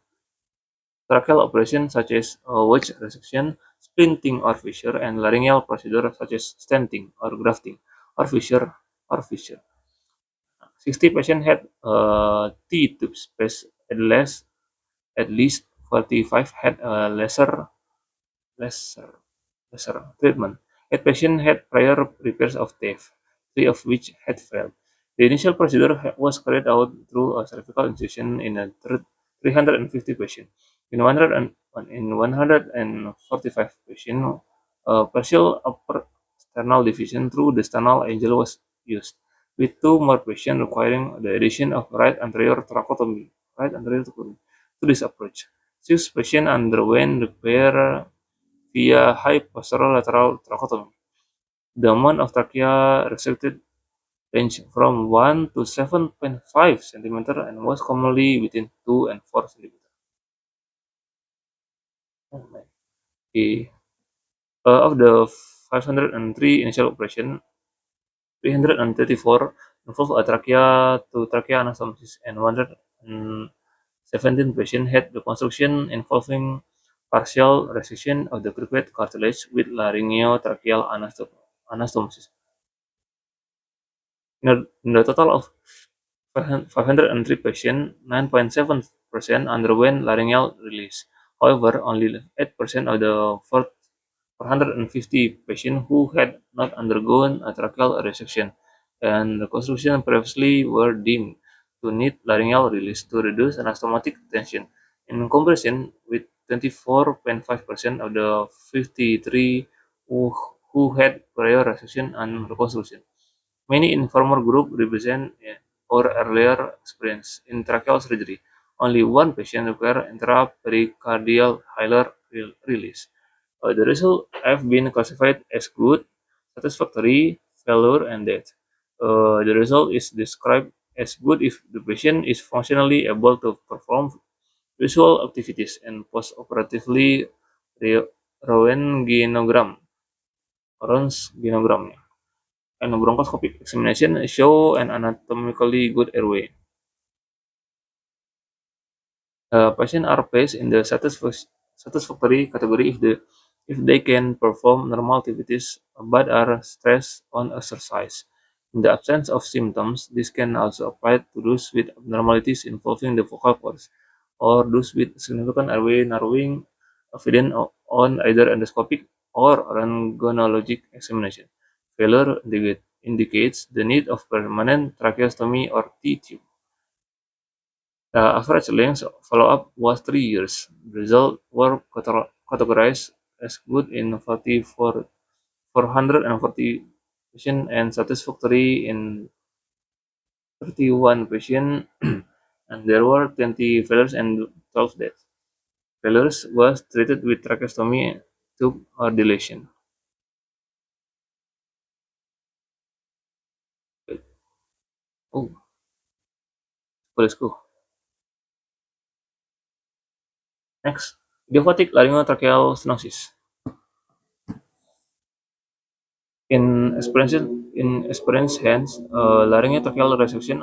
tracheal operations such as wedge resection, splinting or fissure, and laryngeal procedures such as stenting or grafting or fissure. 60 patients had T-tube space at least 45 had a lesser treatment. 8 patients had prior repairs of teeth, 3 of which had failed. The initial procedure was carried out through a cervical incision in a 350 patients. In 145 patients, a partial upper sternal division through the sternal angle was used, with 2 more patients requiring the addition of right anterior thoracotomy to this approach. 6 patients underwent repair via high posterolateral thoracotomy. The amount of trachea resected ranged from 1 to 7.5 cm and was commonly between 2 and 4 cm. Okay. Of the 503 initial operation, 334 involved a trachea to trachea anastomosis, and 117 patients had reconstruction involving partial resection of the cricoid cartilage with laryngeotracheal anastomosis. In the total of 503 patients, 9.7% underwent laryngeal release. However, only 8% of the 450 patients who had not undergone a tracheal resection and reconstruction previously were deemed to need laryngeal release to reduce anastomotic tension, in comparison with 24.5% of the 53 who had prior resection and reconstruction. Many in former group represent or earlier experience in tracheal surgery. Only one patient required intrapericardial hilar release. The results have been classified as good, satisfactory, failure, and death. The result is described as good if the patient is functionally able to perform visual activities and post-operatively Röntgenogram, Röntgenogram, and bronchoscopic examination show an anatomically good airway. Patients are placed in the satisfactory category if they can perform normal activities but are stressed on exercise. In the absence of symptoms, this can also apply to those with abnormalities involving the vocal cords or those with significant airway narrowing evident on either endoscopic or röntgenologic examination. Failure indicates the need of permanent tracheostomy or T-tube. The average length of follow-up was 3 years. The results were categorized as good in 440 patients and satisfactory in 31 patients, and there were 20 failures and 12 deaths. Failures was treated with tracheostomy, tube, or dilation. Oh, let's go. Next, idiopathic laryngotracheal stenosis. In experienced hands, laryngeal resection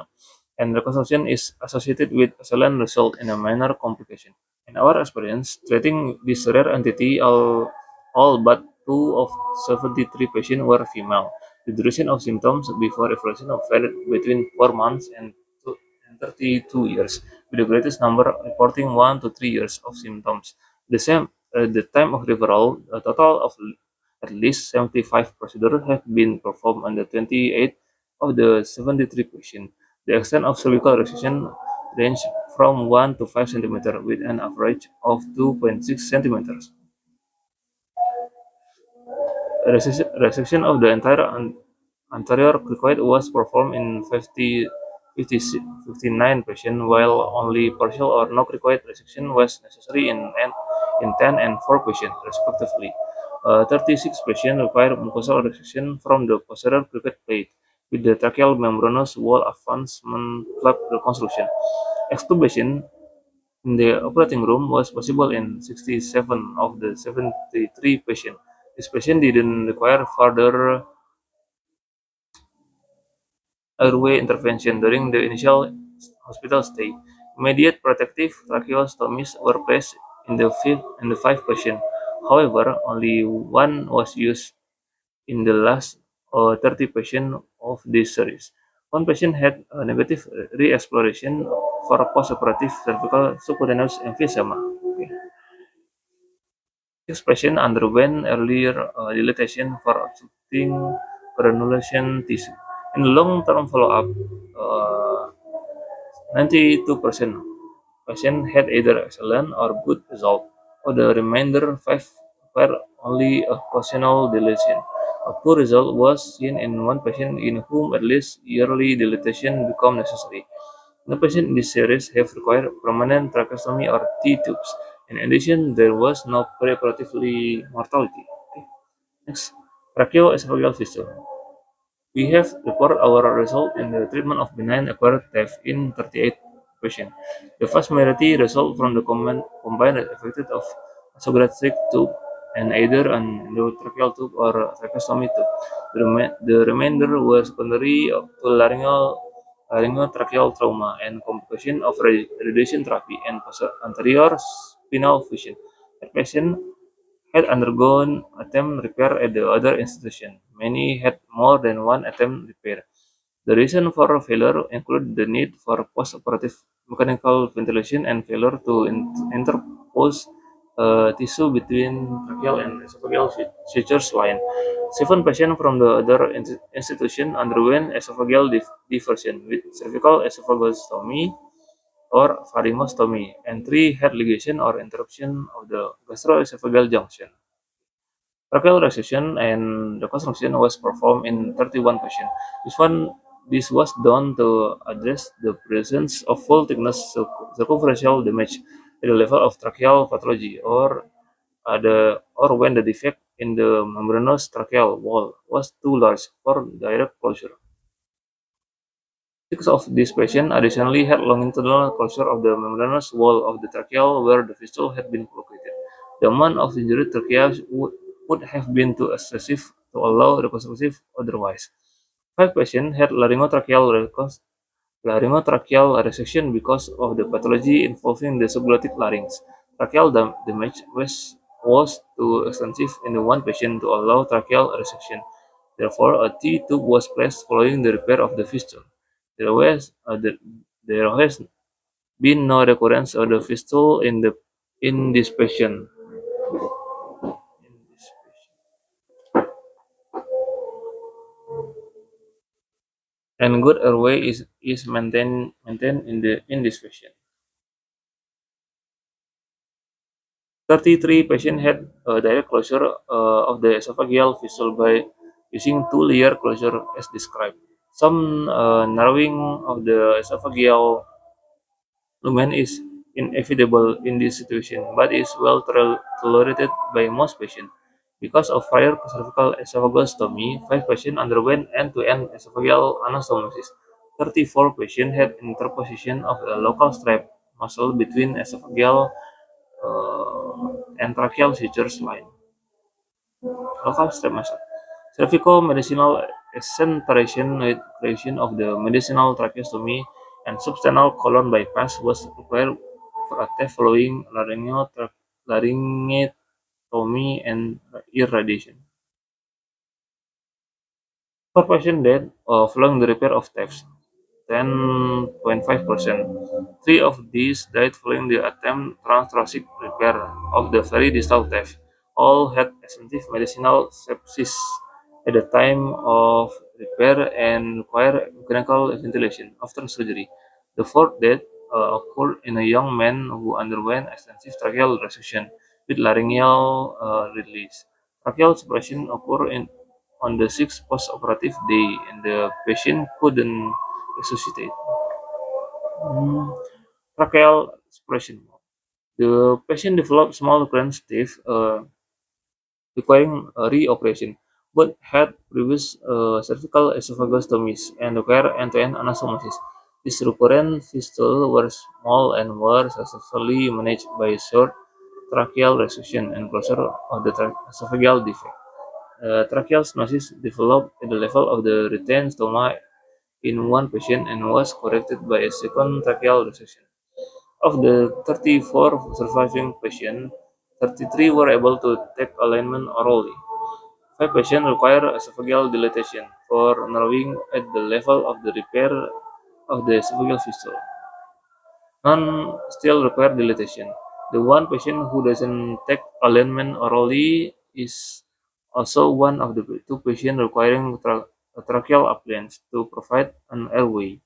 and reconstruction is associated with excellent result in a minor complication. In our experience, treating this rare entity, all but 2 of 73 patients were female. The duration of symptoms before evolution varied between 4 months and 32 years, with the greatest number reporting 1 to 3 years of symptoms. The time of referral, a total of at least 75 procedures have been performed on the 28 of the 73 patients. The extent of cervical resection ranged from 1 to 5 cm with an average of 2.6 centimeters. Resection of the entire anterior cricoid was performed in 59 patients, while only partial or no required resection was necessary in 10 and 4 patients, respectively. 36 patients required mucosal resection from the posterior cricket plate with the tracheal membranous wall advancement flap reconstruction. Extubation in the operating room was possible in 67 of the 73 patients. This patient didn't require further airway intervention during the initial hospital stay. Immediate protective tracheostomies were placed in the 5 patients. However, only one was used in the last 30 patients of this series. One patient had a negative re-exploration for postoperative cervical subcutaneous emphysema. Okay. This patient underwent earlier dilatation for obstructing granulation tissue. In long-term follow-up, 92% patients had either excellent or good result. For the remainder, 5 were only a occasional dilation. A poor result was seen in one patient in whom at least yearly dilatation became necessary. The patient in this series have required permanent tracheostomy or T-tubes. In addition, there was no preoperatively mortality. Okay. Next, tracheoesophageal fistula. We have reported our result in the treatment of benign acquired theft in 38 patients. The vast majority result from the combined effect of esophageal tube and either an endotracheal tube or tracheostomy tube. The remainder were secondary to laryngotracheal trauma and complication of radiation therapy and anterior spinal fusion. The patient had undergone attempt repair at the other institution. Many had more than one attempt repair. The reason for failure include the need for post-operative mechanical ventilation and failure to interpose tissue between tracheal and esophageal sutures line. 7 patients from the other institution underwent esophageal diversion with cervical esophagostomy or pharyngostomy, and 3 had ligation or interruption of the gastroesophageal junction. Tracheal resection and reconstruction was performed in 31 patients. This was done to address the presence of full-thickness circumferential damage at the level of tracheal pathology, or when the defect in the membranous tracheal wall was too large for direct closure. 6 of these patients additionally had longitudinal closure of the membranous wall of the tracheal where the fistula had been located. The amount of injured trachea would have been too excessive to allow reconstructive otherwise. 5 patients had laryngotracheal resection because of the pathology involving the subglottic larynx. Tracheal damage was too extensive in the one patient to allow tracheal resection. Therefore, a T-tube was placed following the repair of the fistula. There has been no recurrence of the fistula in this patient. And good airway is maintained in this patient. 33 patients had direct closure of the esophageal fistula by using two-layer closure as described. Some narrowing of the esophageal lumen is inevitable in this situation, but is well tolerated by most patients. Because of prior cervical esophagostomy, 5 patients underwent end-to-end esophageal anastomosis. 34 patients had interposition of a local strap muscle between esophageal and tracheal sutures line. Local strap muscle. Cervico-medicinal exenteration with creation of the medicinal tracheostomy and substernal colon bypass was required for a test following laryngectomy and irradiation. 4 patients died following the repair of TEFs, 10.5%. 3 of these died following the attempt transthoracic repair of the very distal TEF. All had extensive medicinal sepsis at the time of repair and required mechanical ventilation after surgery. The fourth death occurred in a young man who underwent extensive tracheal resection with laryngeal release. Tracheal suppression occurred on the 6th post-operative day, and the patient couldn't resuscitate. Hmm, Tracheal aspiration. The patient developed small glands teeth requiring re-operation, but had previous cervical esophagostomies and require end-to-end anastomosis. These recurrent fistulas were small and were successfully managed by short tracheal resection and closure of the esophageal defect. Tracheal stenosis developed at the level of the retained stoma in one patient and was corrected by a second tracheal resection. Of the 34 surviving patients, 33 were able to take alignment orally. 5 patients require esophageal dilatation for narrowing at the level of the repair of the esophageal fistula. None still require dilatation. The one patient who doesn't take alignment orally is also one of the two patients requiring a tracheal appliance to provide an airway.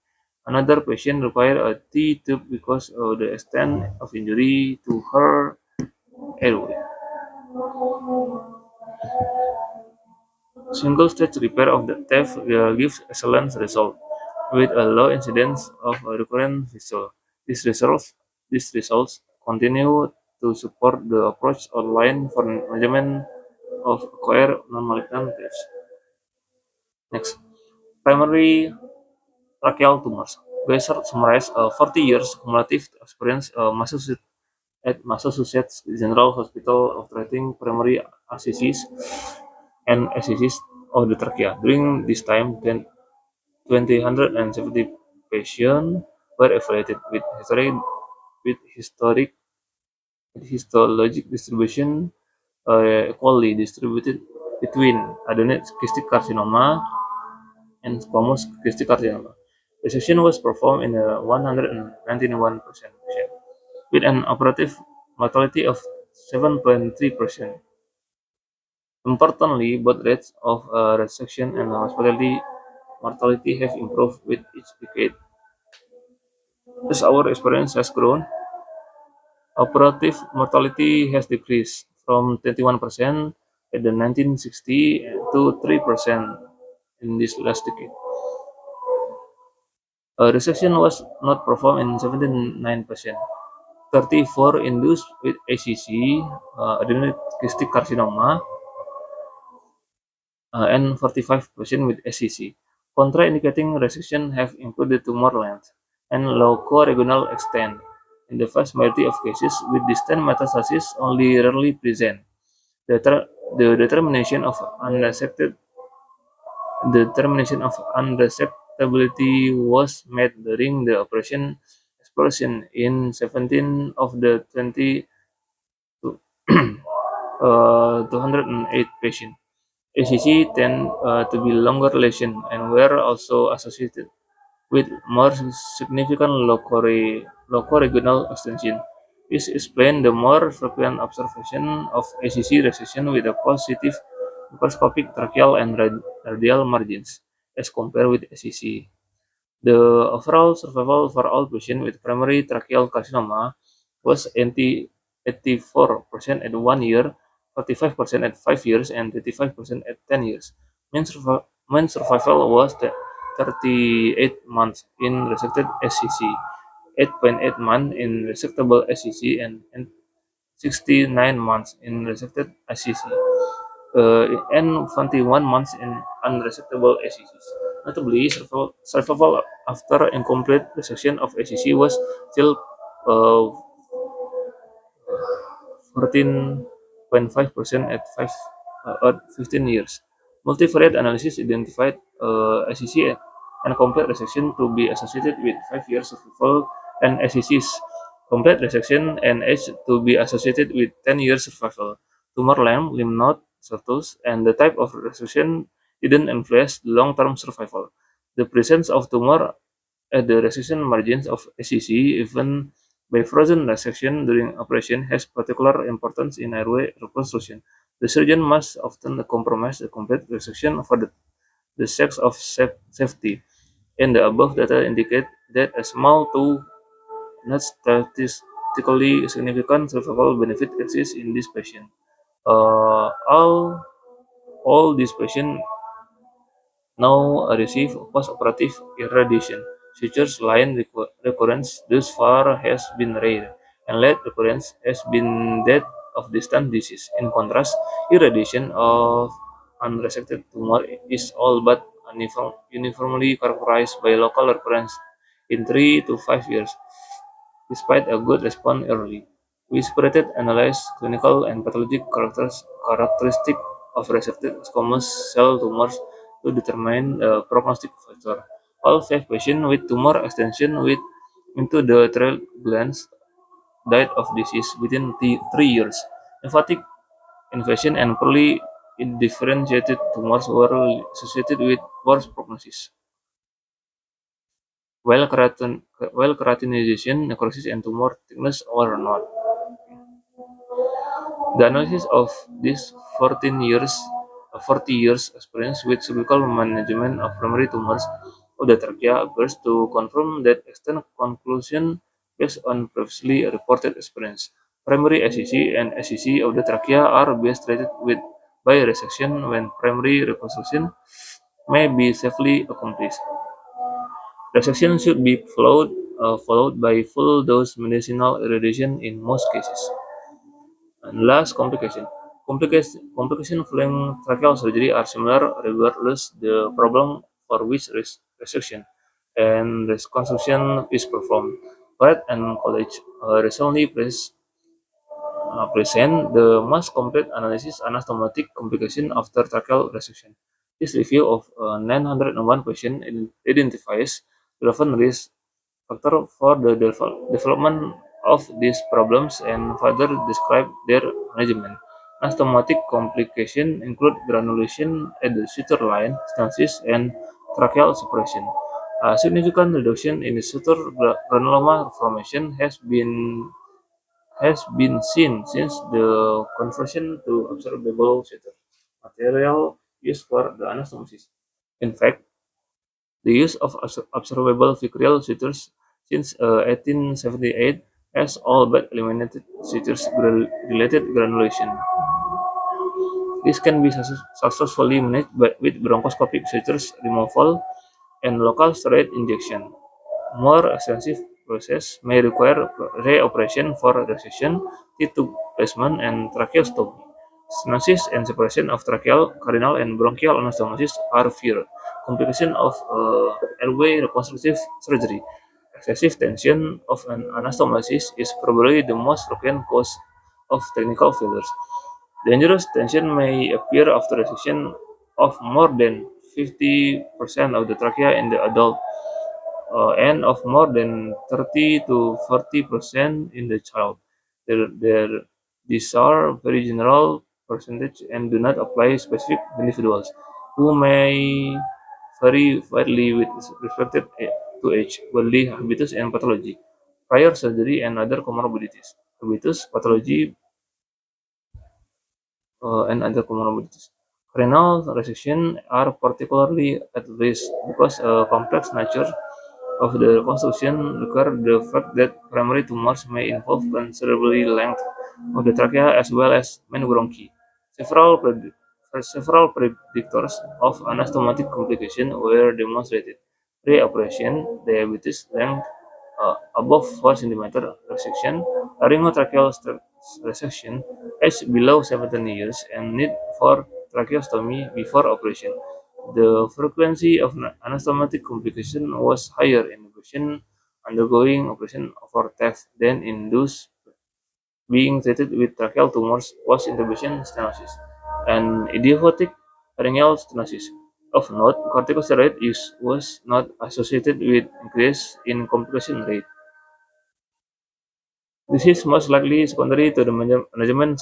Another patient required a T-tube because of the extent of injury to her airway. Single-stage repair of the TEF gives excellent result, with a low incidence of recurrent fistula. These results continue to support the approach outlined for management of acquired non-malignant TEFs. Next, primary tracheal tumors. Geyser summarized 40 years cumulative experience at Massachusetts General Hospital of treating primary ACCs and SCCs of the trachea. During this time, 2,070 patients were evaluated with histologic distribution equally distributed between adenoid cystic carcinoma and squamous cystic carcinoma. The section was performed in a 191% patient with an operative mortality of 7.3%. Importantly, both rates of resection and mortality have improved with each decade. As our experience has grown, operative mortality has decreased from 21% at the 1960 to 3% in this last decade. Resection was not performed in 79%. 34 induced with ACC, adenoid cystic carcinoma, and 45% with SCC. Contraindicating resection have included tumor length and locoregional extent. In the vast majority of cases, with distant metastasis only rarely present. The, the determination of unresectability was made during the operation exploration in 17 of the 20 208 patients. ACC tend to be longer lesions and were also associated with more significant locoregional extension. This explains the more frequent observation of ACC recession with a positive microscopic tracheal and radial margins as compared with ACC. The overall survival for all patients with primary tracheal carcinoma was 84% at 1 year, 45% at 5 years, and 35% at 10 years. Mean survival was 38 months in resected SCC, 8.8 months in resectable SCC, and 69 months in resected SCC, and 21 months in unresectable SCCs. Notably, survival after incomplete resection of SCC was still 14.5% at 15 years. Multivariate analysis identified SCC and complete resection to be associated with 5 years survival and SCCs complete resection and age to be associated with 10 years survival. Tumor length, lymph node status, and the type of resection didn't influence the long-term survival. The presence of tumor at the resection margins of SCC, even by frozen resection during operation, has particular importance in airway reconstruction. The surgeon must often compromise the complete resection for the sake of safety, and the above data indicate that a small to not statistically significant survival benefit exists in this patient. Uh, all all these patients now receive post-operative irradiation. Sutures line recurrence thus far has been rare, and late recurrence has been that of distant disease. In contrast, irradiation of unresected tumor is all but uniformly characterized by local recurrence in 3 to 5 years. Despite a good response early, we separated analyzed clinical and pathologic characteristic of resected squamous cell tumors to determine the prognostic factor. All 5 patients with tumor extension into the thyroid glands died of disease within 3 years. Lymphatic invasion and poorly differentiated tumors were associated with worse prognosis, while keratinization, necrosis, and tumor thickness were not. The analysis of this 40 years experience with surgical management of primary tumors of the trachea appears to confirm that extent conclusion based on previously reported experience. Primary SCC and SCC of the trachea are best treated with by resection when primary reconstruction may be safely accomplished. Resection should be followed by full dose medicinal irradiation in most cases. And last, complication following tracheal surgery are similar regardless the problem for which resection and reconstruction is performed. Pratt and College recently present the most complete analysis anastomotic complication after tracheal resection. This review of 901 patients identifies relevant risk factor for the development of these problems and further describe their management. Anastomotic complications include granulation at the suture line, stenosis, and tracheal suppression. A significant reduction in the suture granuloma formation has been seen since the conversion to absorbable suture material used for the anastomosis. In fact, the use of absorbable vicryl sutures since 1878 has all but eliminated sutures-related granulation. This can be successfully managed with bronchoscopic sutures removal and local steroid injection. More extensive process may require reoperation for resection, T-tube placement, and tracheostomy. Stenosis and separation of tracheal, carinal, and bronchial anastomosis are feared. Complication of airway reconstructive surgery. Excessive tension of an anastomosis is probably the most frequent cause of technical failures. Dangerous tension may appear after resection of more than 50% of the trachea in the adult and of more than 30 to 40% in the child. These are very general percentage and do not apply specific individuals who may vary widely with respect to age, body habitus, and pathology, prior surgery, and other comorbidities. Habitus, pathology, and other comorbidities. Renal resection are particularly at risk because a complex nature of the reconstruction require the fact that primary tumors may involve considerably length of the trachea as well as many bronchi. Several predictors of anastomotic complication were demonstrated. Pre-operation diabetes length above 4 cm resection, laryngotracheal resection, age below 17 years, and need for tracheostomy before operation. The frequency of anastomotic complication was higher in patients undergoing operation for TAF than in those being treated with tracheal tumors post-intubation stenosis and idiopathic laryngeal stenosis. Of note, corticosteroid use was not associated with increase in complication rate. This is most likely secondary to the management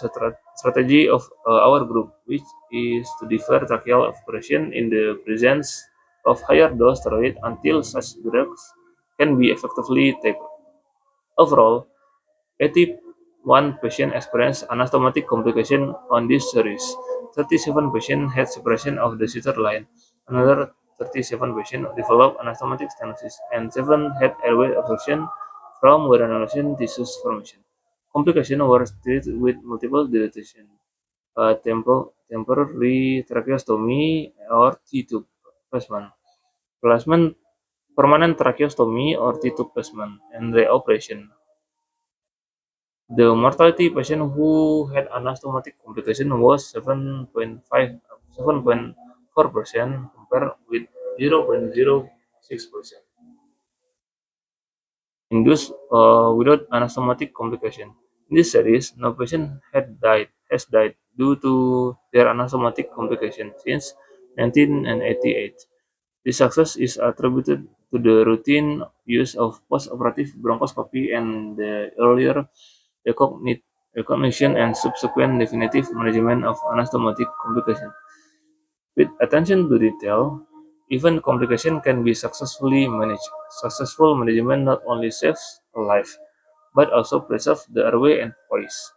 strategy of our group, which is to defer tracheal aspiration in the presence of higher dose steroid until such drugs can be effectively taken. Overall, 81 patients experienced anastomotic complication on this series. 37 patients had separation of the suture line. Another 37 patients developed anastomotic stenosis, and 7 had airway obstruction from granulation tissue formation. Complications were treated with multiple dilatation, temporary tracheostomy, or T-tube placement. Placement permanent tracheostomy or T2 placement, and reoperation. The mortality patient who had anastomotic complication was 7.4% compared with 0.06% induced without anastomotic complication. In this series, no patient has died due to their anastomotic complication since 1988. This success is attributed to the routine use of postoperative bronchoscopy and the earlier recognition and subsequent definitive management of anastomotic complications. With attention to detail, even complication can be successfully managed. Successful management not only saves a life, but also preserves the airway and voice.